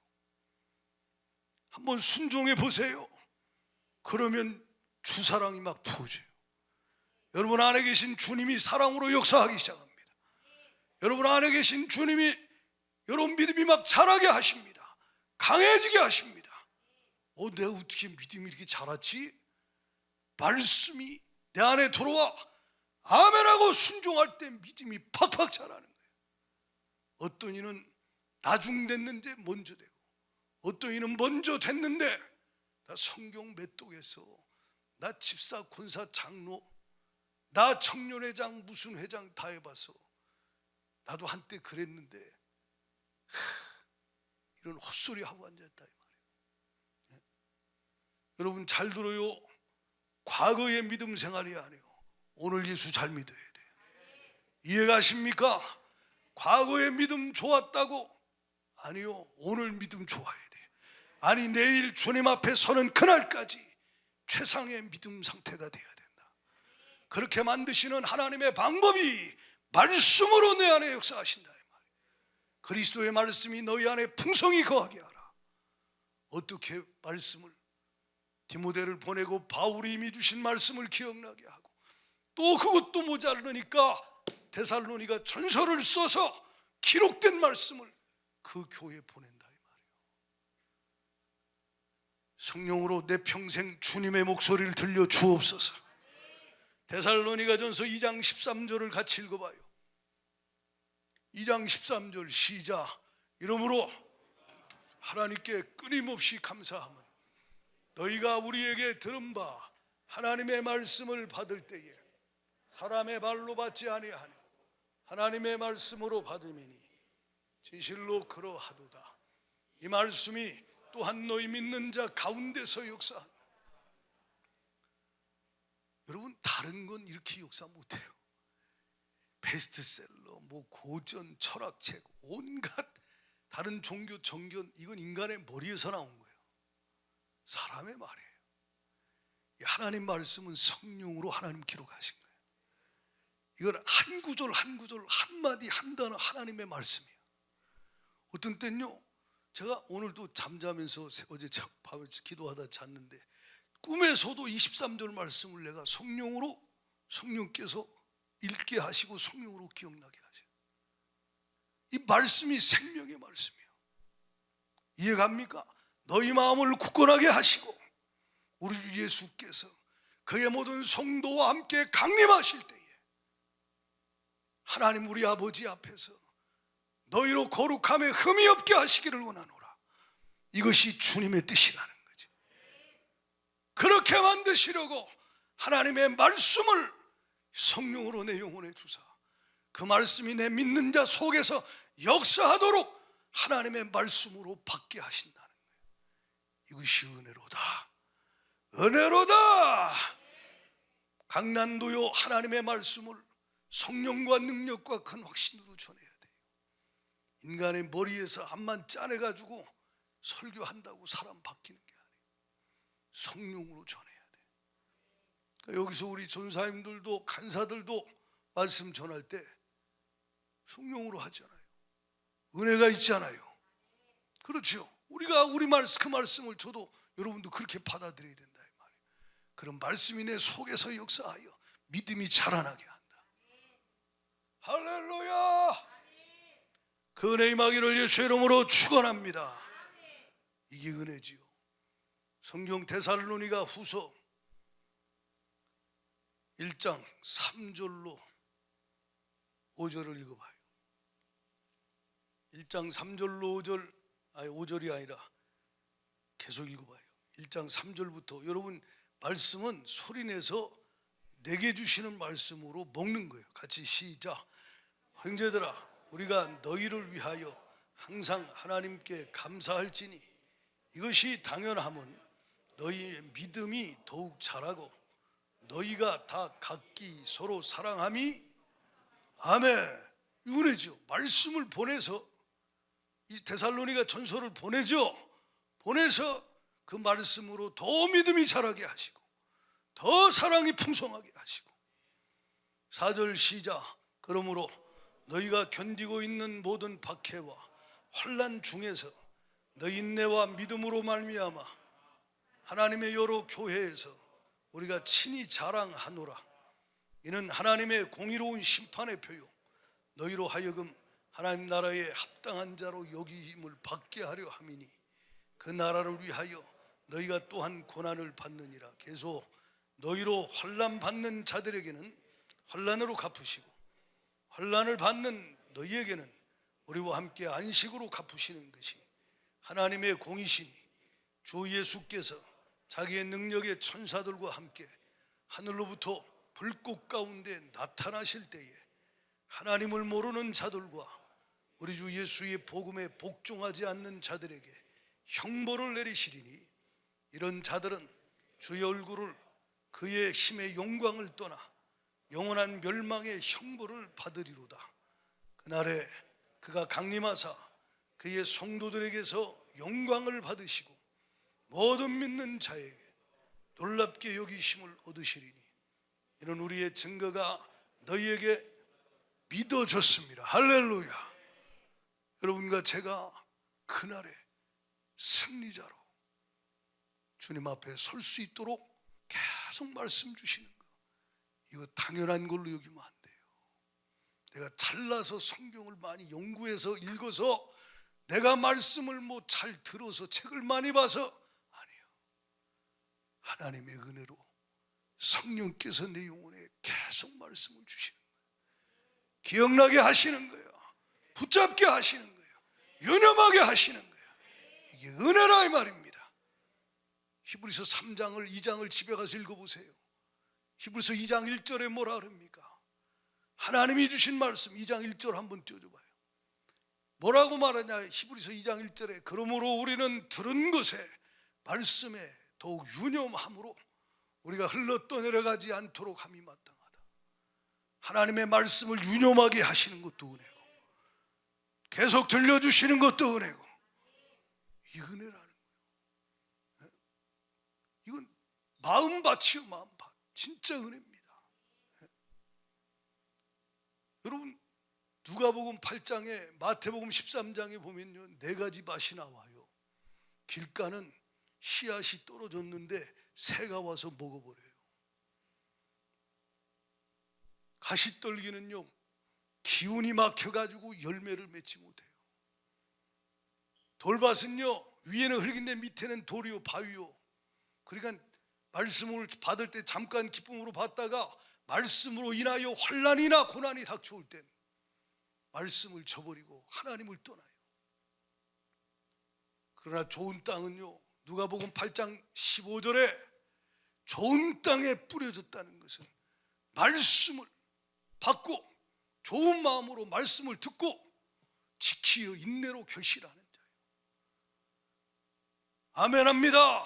한번 순종해 보세요. 그러면 주사랑이 막 부어져요. 여러분 안에 계신 주님이 사랑으로 역사하기 시작합니다. 여러분 안에 계신 주님이 여러분 믿음이 막 자라게 하십니다. 강해지게 하십니다. 내가 어떻게 믿음이 이렇게 자랐지? 말씀이 내 안에 들어와 아멘하고 순종할 때 믿음이 팍팍 자라는 거예요. 어떤 이는 나중됐는데 먼저 되고 어떤 이는 먼저 됐는데 나 성경 메뚜기에서 나 집사 권사 장로 나 청년회장 무슨 회장 다 해봐서 나도 한때 그랬는데 이런 헛소리 하고 앉았다 이 말이에요. 여러분 잘 들어요. 과거의 믿음 생활이 아니에요. 오늘 예수 잘 믿어야 돼요. 이해가십니까? 과거의 믿음 좋았다고? 아니요, 오늘 믿음 좋아야 돼요. 아니 내일 주님 앞에 서는 그날까지 최상의 믿음 상태가 돼야 된다. 그렇게 만드시는 하나님의 방법이 말씀으로 내 안에 역사하신다 이 말이에요. 그리스도의 말씀이 너희 안에 풍성히 거하게 하라. 어떻게 말씀을? 디모데를 보내고 바울이 이미 주신 말씀을 기억나게 하고 또 그것도 모자르니까 데살로니가 전서를 써서 기록된 말씀을 그 교회에 보낸다 이 말이에요. 성령으로 내 평생 주님의 목소리를 들려 주옵소서. 데살로니가 전서 2장 13절을 같이 읽어봐요. 2장 13절 시작. 이러므로 하나님께 끊임없이 감사함은 너희가 우리에게 들은 바 하나님의 말씀을 받을 때에 사람의 발로 받지 아니하니 하나님의 말씀으로 받음이니 진실로 그러하도다. 이 말씀이 또한 너희 믿는 자 가운데서 역사한다. 여러분, 다른 건 이렇게 역사 못해요. 베스트셀러, 뭐 고전, 철학책, 온갖 다른 종교, 정견, 이건 인간의 머리에서 나온 거예요. 사람의 말이에요. 하나님 말씀은 성령으로 하나님 기록하신 거예요. 이건 한 구절 한 구절, 한마디 한 단어 하나님의 말씀이에요. 어떤 때는요, 제가 오늘도 잠자면서 어제 밤에 기도하다 잤는데 꿈에서도 23절 말씀을 내가 성령께서 읽게 하시고 성령으로 기억나게 하셔요. 이 말씀이 생명의 말씀이에요. 이해갑니까? 너희 마음을 굳건하게 하시고 우리 주 예수께서 그의 모든 성도와 함께 강림하실 때에 하나님 우리 아버지 앞에서 너희로 거룩함에 흠이 없게 하시기를 원하노라. 이것이 주님의 뜻이라는 거지. 그렇게 만드시려고 하나님의 말씀을 성령으로 내 영혼에 주사 그 말씀이 내 믿는 자 속에서 역사하도록 하나님의 말씀으로 받게 하신다는 거예요. 이것이 은혜로다. 은혜로다. 강난도요, 하나님의 말씀을 성령과 능력과 큰 확신으로 전해야 돼요. 인간의 머리에서 암만 짜내가지고 설교한다고 사람 바뀌는 게 아니에요. 성령으로 전해야 돼요. 그러니까 여기서 우리 전사님들도 간사들도 말씀 전할 때 성령으로 하잖아요. 은혜가 있잖아요. 그렇죠. 우리가 그 말씀을 저도 여러분도 그렇게 받아들여야 된다 이 말이에요. 그런 말씀이 내 속에서 역사하여 믿음이 자라나게 한다. 할렐루야. 그 은혜 임하기를 예수의 이름으로 축원합니다. 이게 은혜지요. 성경 데살로니가 후서 1장 3절로 5절을 읽어봐요. 1장 3절로 5절, 아니 5절이 아니라 계속 읽어봐요. 1장 3절부터. 여러분, 말씀은 소리내서 내게 주시는 말씀으로 먹는 거예요. 같이 시작. 형제들아, 우리가 너희를 위하여 항상 하나님께 감사할지니 이것이 당연함은 너희의 믿음이 더욱 자라고 너희가 다 각기 서로 사랑함이, 아멘. 은혜죠. 말씀을 보내서 이 데살로니가 전서를 보내죠. 보내서 그 말씀으로 더 믿음이 자라게 하시고 더 사랑이 풍성하게 하시고. 4절 시작. 그러므로 너희가 견디고 있는 모든 박해와 환난 중에서 너희 인내와 믿음으로 말미암아 하나님의 여러 교회에서 우리가 친히 자랑하노라. 이는 하나님의 공의로운 심판의 표요 너희로 하여금 하나님 나라에 합당한 자로 여김을 받게 하려 함이니 그 나라를 위하여 너희가 또한 고난을 받느니라. 계속 너희로 환난 받는 자들에게는 환난으로 갚으시고 환난을 받는 너희에게는 우리와 함께 안식으로 갚으시는 것이 하나님의 공이시니 주 예수께서 자기의 능력의 천사들과 함께 하늘로부터 불꽃 가운데 나타나실 때에 하나님을 모르는 자들과 우리 주 예수의 복음에 복종하지 않는 자들에게 형벌을 내리시리니 이런 자들은 주의 얼굴을 그의 힘의 영광을 떠나 영원한 멸망의 형벌을 받으리로다. 그날에 그가 강림하사 그의 성도들에게서 영광을 받으시고 모든 믿는 자에게 놀랍게 여기심을 얻으시리니 이는 우리의 증거가 너희에게 믿어졌습니다. 할렐루야. 여러분과 제가 그날에 승리자로 주님 앞에 설 수 있도록 계속 말씀 주시는 거, 이거 당연한 걸로 여기면 안 돼요. 내가 잘나서 성경을 많이 연구해서 읽어서 내가 말씀을 뭐 잘 들어서 책을 많이 봐서 아니에요. 하나님의 은혜로 성령께서 내 영혼에 계속 말씀을 주시는 거예요. 기억나게 하시는 거예요. 붙잡게 하시는 거예요. 유념하게 하시는 거예요. 이게 은혜라 이 말입니다. 히브리서 3장을 2장을 집에 가서 읽어보세요. 히브리서 2장 1절에 뭐라 그럽니까? 하나님이 주신 말씀 2장 1절 한번 띄워줘봐요. 뭐라고 말하냐? 히브리서 2장 1절에 그러므로 우리는 들은 것에 말씀에 더욱 유념함으로 우리가 흘러 떠내려가지 않도록 함이 마땅하다. 하나님의 말씀을 유념하게 하시는 것도 은혜고 계속 들려주시는 것도 은혜고, 이 은혜라는 거예요. 이건 마음밭이요, 마음밭. 진짜 은혜입니다. 여러분, 누가복음 8장에 마태복음 13장에 보면요, 4가지 밭이 나와요. 길가는 씨앗이 떨어졌는데 새가 와서 먹어버려요. 가시떨기는요, 기운이 막혀가지고 열매를 맺지 못해요. 돌밭은요, 위에는 흙인데 밑에는 돌이요, 바위요. 그러니까 말씀을 받을 때 잠깐 기쁨으로 받다가 말씀으로 인하여 환난이나 고난이 닥쳐올 땐 말씀을 저버리고 하나님을 떠나요. 그러나 좋은 땅은요, 누가복음 8장 15절에 좋은 땅에 뿌려졌다는 것은 말씀을 받고 좋은 마음으로 말씀을 듣고 지키어 인내로 결실하는 자예요. 아멘합니다.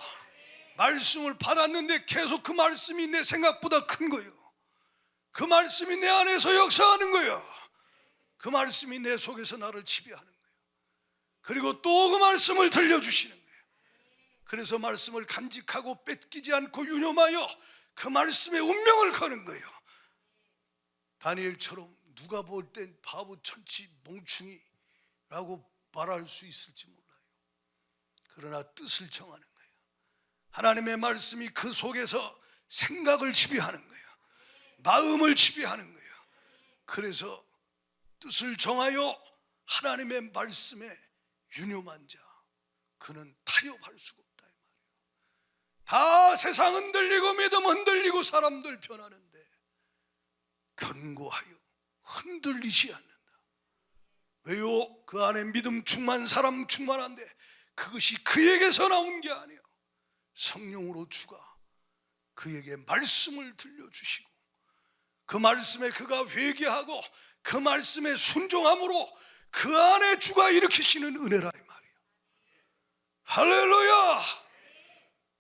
말씀을 받았는데 계속 그 말씀이 내 생각보다 큰 거예요. 그 말씀이 내 안에서 역사하는 거예요. 그 말씀이 내 속에서 나를 지배하는 거예요. 그리고 또 그 말씀을 들려주시는 거예요. 그래서 말씀을 간직하고 뺏기지 않고 유념하여 그 말씀의 운명을 거는 거예요. 다니엘처럼 누가 볼 땐 바보, 천치, 몽충이라고 말할 수 있을지 몰라요. 그러나 뜻을 정하는 거예요. 하나님의 말씀이 그 속에서 생각을 지배하는 거예요. 마음을 지배하는 거예요. 그래서 뜻을 정하여 하나님의 말씀에 유념한 자, 그는 타협할 수가 없다 이 말이에요. 다 세상 흔들리고 믿음 흔들리고 사람들 변하는데 견고하여 흔들리지 않는다. 왜요? 그 안에 믿음 충만, 사랑 충만한데 그것이 그에게서 나온 게 아니에요. 성령으로 주가 그에게 말씀을 들려주시고 그 말씀에 그가 회개하고 그 말씀에 순종함으로 그 안에 주가 일으키시는 은혜라 이 말이에요. 할렐루야.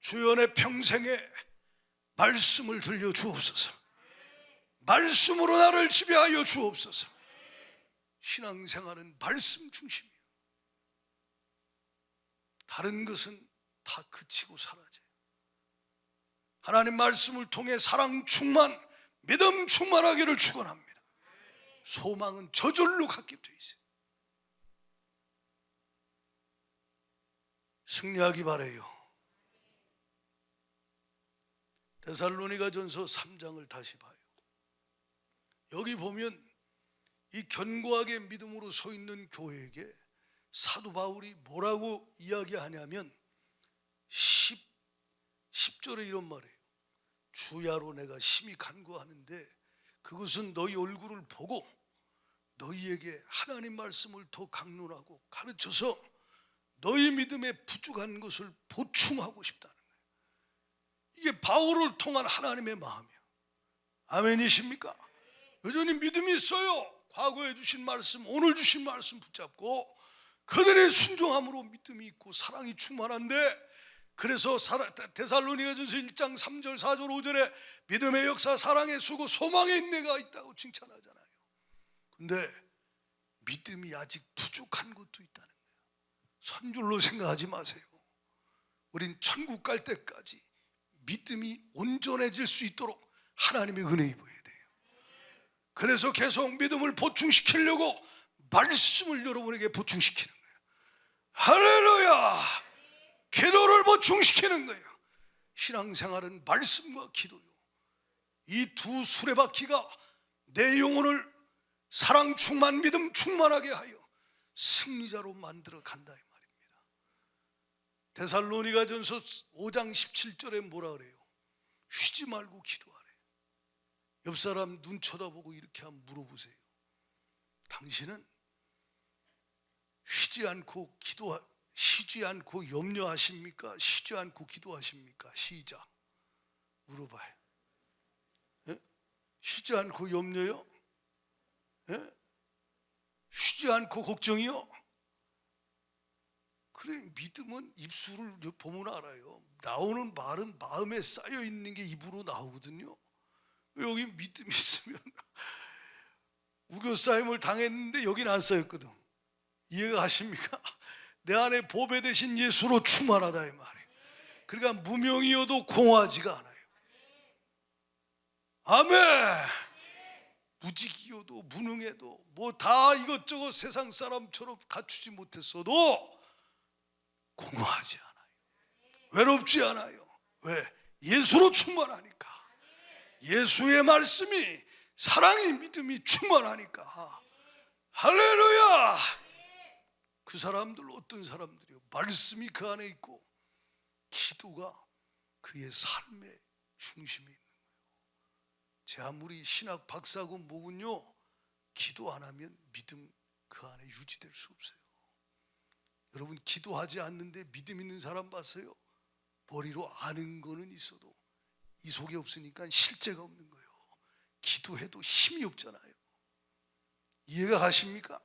주여 내 평생에 말씀을 들려주옵소서. 말씀으로 나를 지배하여 주옵소서. 신앙생활은 말씀 중심이에요. 다른 것은 다 그치고 사라져요. 하나님 말씀을 통해 사랑 충만, 믿음 충만하기를 축원합니다. 소망은 저절로 갖게 돼 있어요. 승리하기 바라요. 데살로니가전서 3장을 다시 봐요. 여기 보면 이 견고하게 믿음으로 서 있는 교회에게 사도 바울이 뭐라고 이야기하냐면 10절에 이런 말이에요. 주야로 내가 심히 간구하는데 그것은 너희 얼굴을 보고 너희에게 하나님 말씀을 더 강론하고 가르쳐서 너희 믿음에 부족한 것을 보충하고 싶다는 거예요. 이게 바울을 통한 하나님의 마음이에요. 아멘이십니까? 여전히 믿음이 있어요. 과거에 주신 말씀, 오늘 주신 말씀 붙잡고 그들의 순종함으로 믿음이 있고 사랑이 충만한데, 그래서 데살로니가전서 1장 3절 4절 5절에 믿음의 역사, 사랑의 수고, 소망의 인내가 있다고 칭찬하잖아요. 근데 믿음이 아직 부족한 것도 있다는 거예요. 선줄로 생각하지 마세요. 우린 천국 갈 때까지 믿음이 온전해질 수 있도록 하나님의 은혜 입어야 돼요. 그래서 계속 믿음을 보충시키려고 말씀을 여러분에게 보충시키는 거예요. 할렐루야. 기도를 보충시키는 거예요. 신앙생활은 말씀과 기도요. 이 두 수레바퀴가 내 영혼을 사랑 충만, 믿음 충만하게 하여 승리자로 만들어 간다 이 말입니다. 데살로니가전서 5장 17절에 뭐라 그래요? 쉬지 말고 기도하래. 옆 사람 눈 쳐다보고 이렇게 한번 물어보세요. 당신은 쉬지 않고 염려하십니까? 쉬지 않고 기도하십니까? 시작 물어봐요. 예? 쉬지 않고 염려요? 예? 쉬지 않고 걱정이요? 그래, 믿음은 입술을 보면 알아요. 나오는 말은 마음에 쌓여 있는 게 입으로 나오거든요. 여기 믿음이 있으면 우겨싸임을 당했는데 여긴 안 쌓였거든. 이해가 가십니까? 내 안에 보배 되신 예수로 충만하다 이 말이에요. 그러니까 무명이어도 공허하지가 않아요. 아멘. 무직이어도 무능해도 뭐 다 이것저것 세상 사람처럼 갖추지 못했어도 공허하지 않아요. 외롭지 않아요. 왜? 예수로 충만하니까. 예수의 말씀이, 사랑이, 믿음이 충만하니까. 할렐루야. 그 사람들 어떤 사람들이요? 말씀이 그 안에 있고 기도가 그의 삶의 중심에 있는 거예요. 제 아무리 신학 박사고 뭐군요, 기도 안 하면 믿음 그 안에 유지될 수 없어요. 여러분, 기도하지 않는데 믿음 있는 사람 봤어요? 머리로 아는 거는 있어도 이 속에 없으니까 실제가 없는 거예요. 기도해도 힘이 없잖아요. 이해가 가십니까?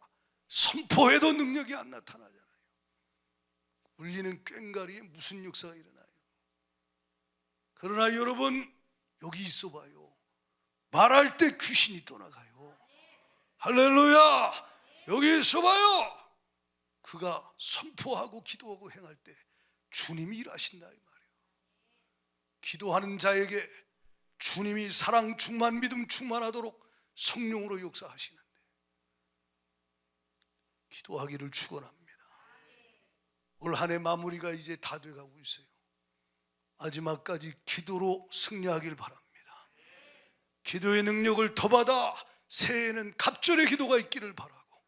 선포해도 능력이 안 나타나잖아요. 울리는 꽹과리에 무슨 역사가 일어나요? 그러나 여러분, 여기 있어 봐요. 말할 때 귀신이 떠나가요. 할렐루야. 여기 있어 봐요. 그가 선포하고 기도하고 행할 때 주님이 일하신다 이 말이에요. 기도하는 자에게 주님이 사랑 충만, 믿음 충만하도록 성령으로 역사하시는데 기도하기를 축원합니다. 올 한 해 마무리가 이제 다 돼가고 있어요. 마지막까지 기도로 승리하길 바랍니다. 기도의 능력을 더 받아 새해에는 갑절의 기도가 있기를 바라고,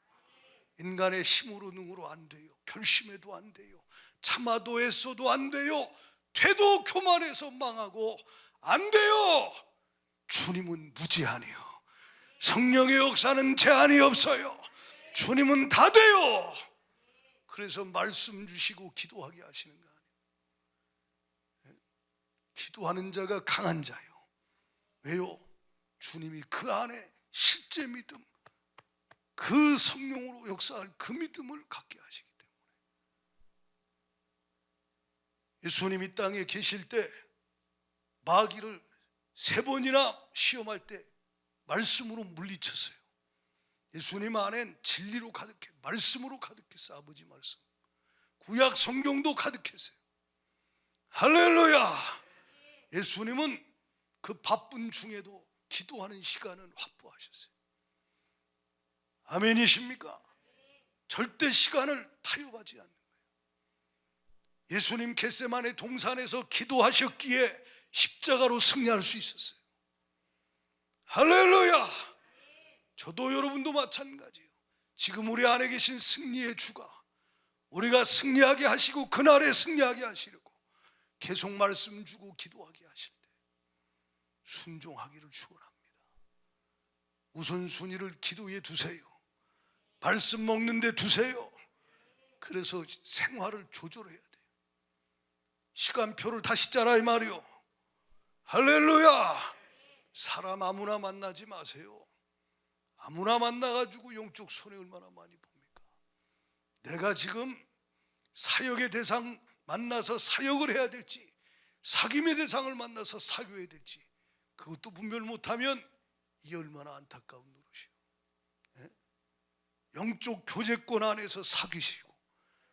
인간의 힘으로 능으로 안 돼요. 결심해도 안 돼요. 참아도 애써도 안 돼요. 돼도 교만해서 망하고 안 돼요. 주님은 무제한이요. 성령의 역사는 제한이 없어요. 주님은 다 돼요. 그래서 말씀 주시고 기도하게 하시는 거 아니에요. 기도하는 자가 강한 자요. 왜요? 주님이 그 안에 실제 믿음, 그 성령으로 역사할 그 믿음을 갖게 하시기 때문에. 예수님 이 땅에 계실 때 마귀를 3번이나 시험할 때 말씀으로 물리쳤어요. 예수님 안엔 진리로 가득해, 말씀으로 가득했어. 아버지 말씀, 구약 성경도 가득했어요. 할렐루야. 예수님은 그 바쁜 중에도 기도하는 시간은 확보하셨어요. 아멘이십니까? 절대 시간을 타협하지 않는 거예요. 예수님 겟세마네 동산에서 기도하셨기에 십자가로 승리할 수 있었어요. 할렐루야. 저도 여러분도 마찬가지예요. 지금 우리 안에 계신 승리의 주가 우리가 승리하게 하시고 그날에 승리하게 하시려고 계속 말씀 주고 기도하게 하실 때 순종하기를 축원합니다. 우선순위를 기도에 두세요. 말씀 먹는 데 두세요. 그래서 생활을 조절해야 돼요. 시간표를 다시 짜라 이 말이요. 할렐루야. 사람 아무나 만나지 마세요. 아무나 만나가지고 영적 손해 얼마나 많이 봅니까? 내가 지금 사역의 대상 만나서 사역을 해야 될지, 사귐의 대상을 만나서 사귀어야 될지, 그것도 분별 못하면 이 얼마나 안타까운 노릇이요. 네? 영적 교제권 안에서 사귀시고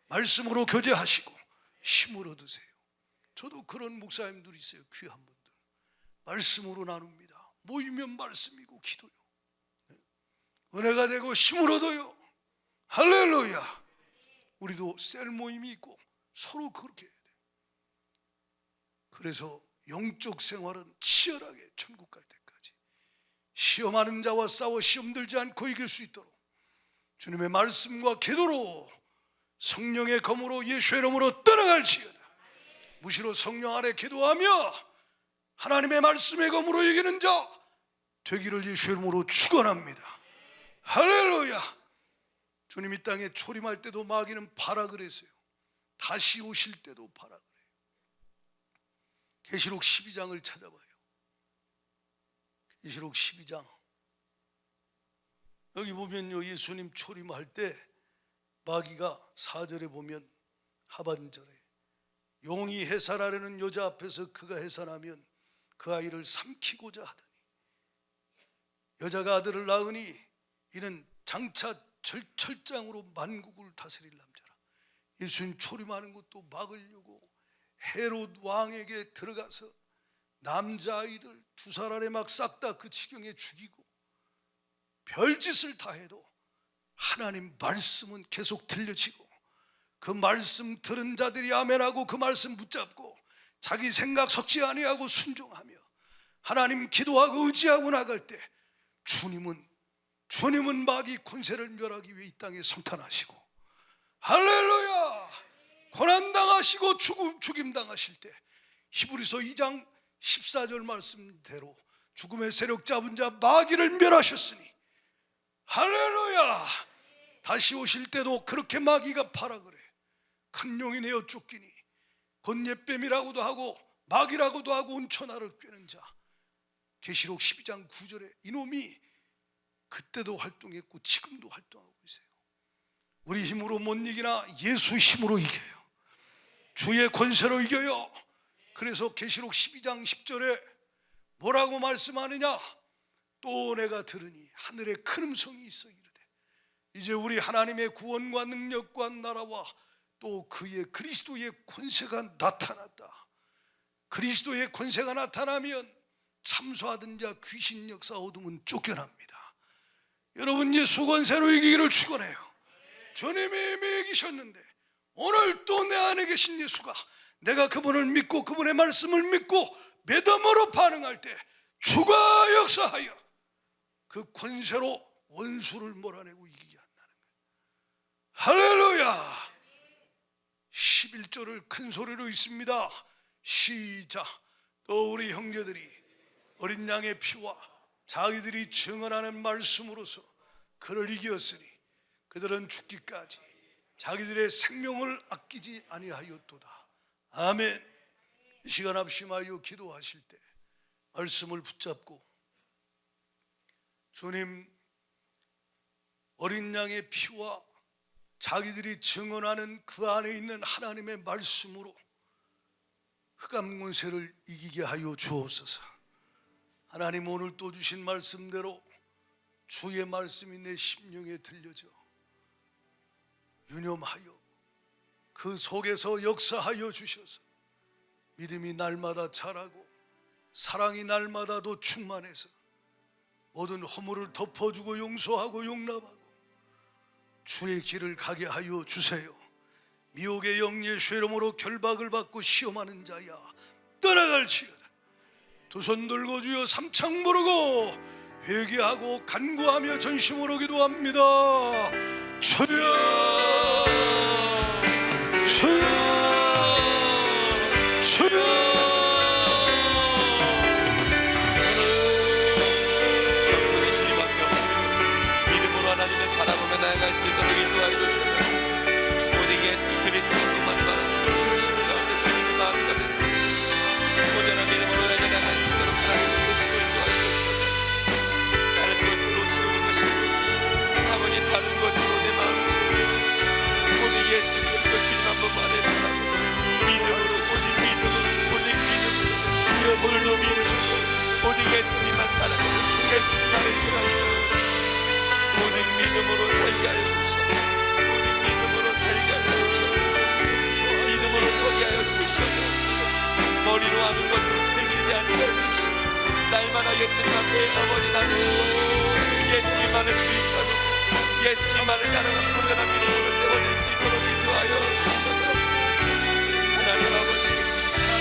말씀으로 교제하시고 힘을 얻으세요. 저도 그런 목사님들이 있어요. 귀한 분들 말씀으로 나눕니다. 모이면 말씀이고 기도요. 네? 은혜가 되고 힘을 얻어요. 할렐루야. 우리도 셀 모임이 있고 서로 그렇게 해야 돼요. 그래서 영적 생활은 치열하게 천국 갈 때까지 시험하는 자와 싸워 시험 들지 않고 이길 수 있도록 주님의 말씀과 기도로 성령의 검으로 예수의 이름으로 떠나갈지어다. 무시로 성령 아래 기도하며 하나님의 말씀의 검으로 이기는 자 되기를 예수의 이름으로 축원합니다. 할렐루야. 주님 이 땅에 초림할 때도 마귀는 파라 그랬어요. 다시 오실 때도 파라 그래요. 계시록 12장을 찾아봐요. 계시록 12장 여기 보면요, 예수님 초림할 때 마귀가 4절에 보면 하반절에 용이 해산하려는 여자 앞에서 그가 해산하면 그 아이를 삼키고자 하더니 여자가 아들을 낳으니 이는 장차 철장으로 만국을 다스릴 남자라. 예수님 초림하는 것도 막으려고 헤롯 왕에게 들어가서 남자아이들 2살 안에 막 싹 다 그 지경에 죽이고 별짓을 다 해도 하나님 말씀은 계속 들려지고 그 말씀 들은 자들이 아멘하고 그 말씀 붙잡고 자기 생각 섞지 아니하고 순종하며 하나님 기도하고 의지하고 나갈 때 주님은 마귀 권세를 멸하기 위해 이 땅에 성탄하시고 할렐루야, 고난당하시고 죽임당하실 때 히브리서 2장 14절 말씀대로 죽음의 세력 잡은 자 마귀를 멸하셨으니 할렐루야, 다시 오실 때도 그렇게 마귀가 파라 그래. 큰 용이 내어 쫓기니 곧 옛뱀이라고도 하고 마귀라고도 하고 온천하를 꿰는 자. 계시록 12장 9절에 이놈이 그때도 활동했고 지금도 활동하고 있어요. 우리 힘으로 못 이기나 예수 힘으로 이겨요. 주의 권세로 이겨요. 그래서 계시록 12장 10절에 뭐라고 말씀하느냐? 또 내가 들으니 하늘에 큰 음성이 있어 이르되 이제 우리 하나님의 구원과 능력과 나라와 또 그의 그리스도의 권세가 나타났다. 그리스도의 권세가 나타나면 참소하던 자 귀신 역사 어둠은 쫓겨납니다. 여러분, 예수 권세로 이기기를 축원해요. 주님이 이미 이기셨는데 오늘 또 내 안에 계신 예수가 내가 그분을 믿고 그분의 말씀을 믿고 믿음으로 반응할 때 주가 역사하여 그 권세로 원수를 몰아내고 이기게 한다는 거예요. 할렐루야. 11절을 큰 소리로 읽습니다. 시작. 또 우리 형제들이 어린 양의 피와 자기들이 증언하는 말씀으로서 그를 이겼으니 그들은 죽기까지 자기들의 생명을 아끼지 아니하였도다. 아멘. 이 시간 합심하여 기도하실 때 말씀을 붙잡고 주님, 어린 양의 피와 자기들이 증언하는 그 안에 있는 하나님의 말씀으로 흑암 권세를 이기게 하여 주옵소서. 하나님, 오늘 또 주신 말씀대로 주의 말씀이 내 심령에 들려져 유념하여 그 속에서 역사하여 주셔서 믿음이 날마다 자라고 사랑이 날마다 더 충만해서 모든 허물을 덮어주고 용서하고 용납하고 주의 길을 가게 하여 주세요. 미혹의 영 예수의 이름으로 결박을 받고 시험하는 자야 떠나갈지어다. 두 손 들고 주여 삼창 부르고 회개하고 간구하며 전심으로 기도합니다. 주여 주여 주여. 나아갈 수 있도록 인도하여 주시옵소서. 오직 예수 그리스도만을 바라보고 중심 가운데 주님의 마음 가운데서 온전한 믿음으로 나아갈 수 있도록 하나님의 뜻을 인도하여 주시옵소서. 다른 것으로 채우는 것이 아버지 다른 것으로 내 마음을 채우시옵소서. 오직 예수 그리스도 주님 한 번만에 바라보고 믿음으로 오직 믿음으로 주여 오늘도 믿으시옵소서. 오직 예수님만 바라보고 예수님만을 생각하시옵소서. 모든 믿음으로 살게 하여 주시옵소서. 모든 믿음으로 살게 하여 주시옵소서. 믿음으로 서게 하여 주시옵소서. 머리로 하는 것으로 기대기지 않게 하여 주시옵소서. 날마다 예수님 앞에 어머니 나누시고 예수님만을 주의사로 예수님만을 따르는 건강한 믿음으로 세워질 수 있도록 인도하여 주시옵소서. 하나님 아버지,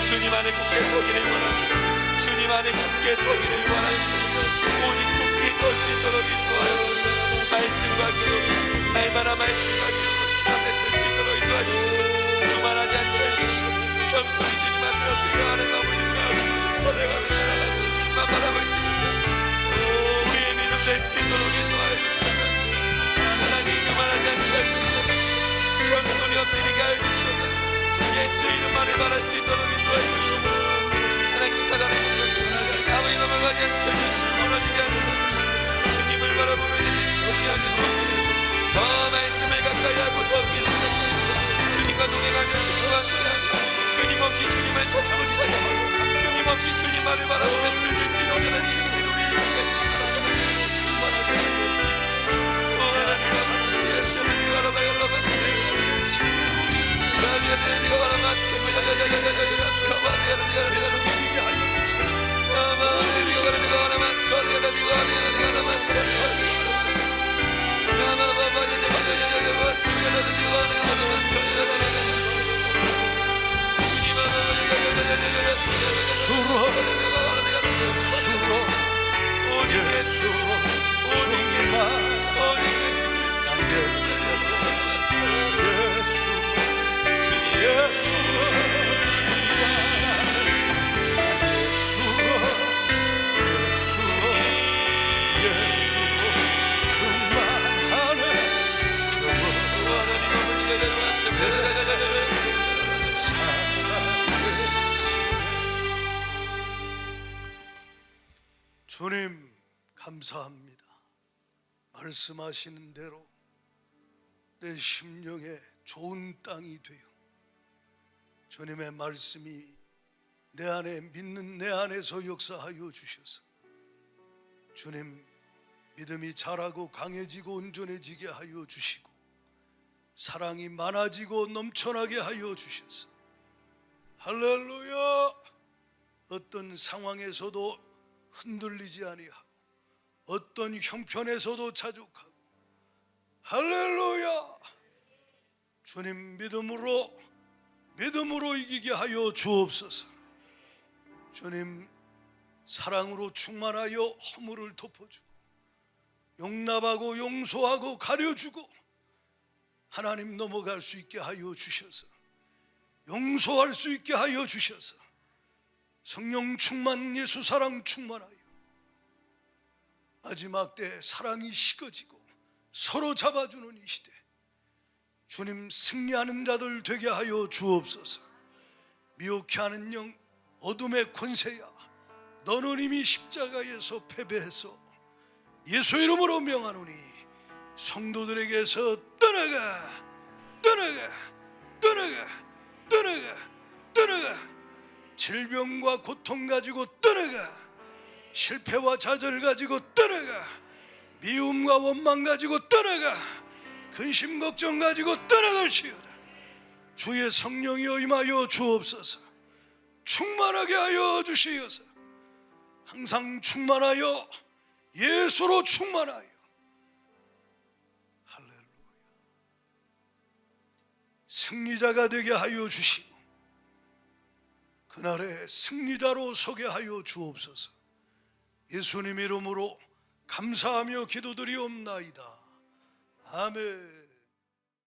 주님 안에 굳게 서기를 원합니다. 주님 안에 굳게 서기를 원하시옵소서. 오직 굳게 설 수 있도록 인도하여 주시옵소서. 말씀과 기도, 날마다 말씀과 기도로 주님 앞에 설 수 있도록 인도하여 주시옵소서. 주만하지 않게 하시옵소서. 겸손히 주님 앞에 엎드려 하는 아버지가 선행하며 살아가고 주님만 바라볼 수 있는 우리의 믿음 될 수 있도록 인도하여 주시옵소서. 하나님 주만하지 않게 예수 이름만을 말할 수 있도록 인도해 주시옵소서. 하나님 사랑의 분들 아버지 이름을 가지 않게 주시고 원하시지 않는 주님을 바라보며 어디 하는 곳에서 더 말씀을 가까이 하고 더 깊이 주님과 동행하며 주님과 함께하시고 주님 없이 주님을 찾아보지 않고 주님 없이 주님만을 바라보며 들을 수 있는 온전한 인생을 우리 인생에 충만하게 해주시옵소서. 오 하나님 사랑의 예수를 바라봐 주님 감사합니다. 말씀하시는 대로 내 심령에 좋은 땅이 되어 주님의 말씀이 내 안에 믿는 내 안에서 역사하여 주셔서 주님 믿음이 자라고 강해지고 온전해지게 하여 주시고 사랑이 많아지고 넘쳐나게 하여 주셔서 할렐루야. 어떤 상황에서도 흔들리지 아니하고 어떤 형편에서도 자족하고 할렐루야. 주님 믿음으로 이기게 하여 주옵소서. 주님 사랑으로 충만하여 허물을 덮어주고 용납하고 용서하고 가려주고 하나님 넘어갈 수 있게 하여 주셔서 용서할 수 있게 하여 주셔서 성령 충만 예수 사랑 충만하여 마지막 때 사랑이 식어지고 서로 잡아주는 이 시대 주님 승리하는 자들 되게 하여 주옵소서. 미혹해 하는 영 어둠의 권세야 너는 이미 십자가에서 패배해서 예수 이름으로 명하노니 성도들에게서 떠나가 질병과 고통 가지고 떠나가 실패와 좌절 가지고 떠나가 미움과 원망 가지고 떠나가 근심 걱정 가지고 떠나갈지어다. 주의 성령이 임하여 주옵소서. 충만하게 하여 주시어서 항상 충만하여 예수로 충만하여 할렐루야 승리자가 되게 하여 주시고 그날의 승리자로 서게 하여 주옵소서. 예수님 이름으로 감사하며 기도드리옵나이다. 아멘.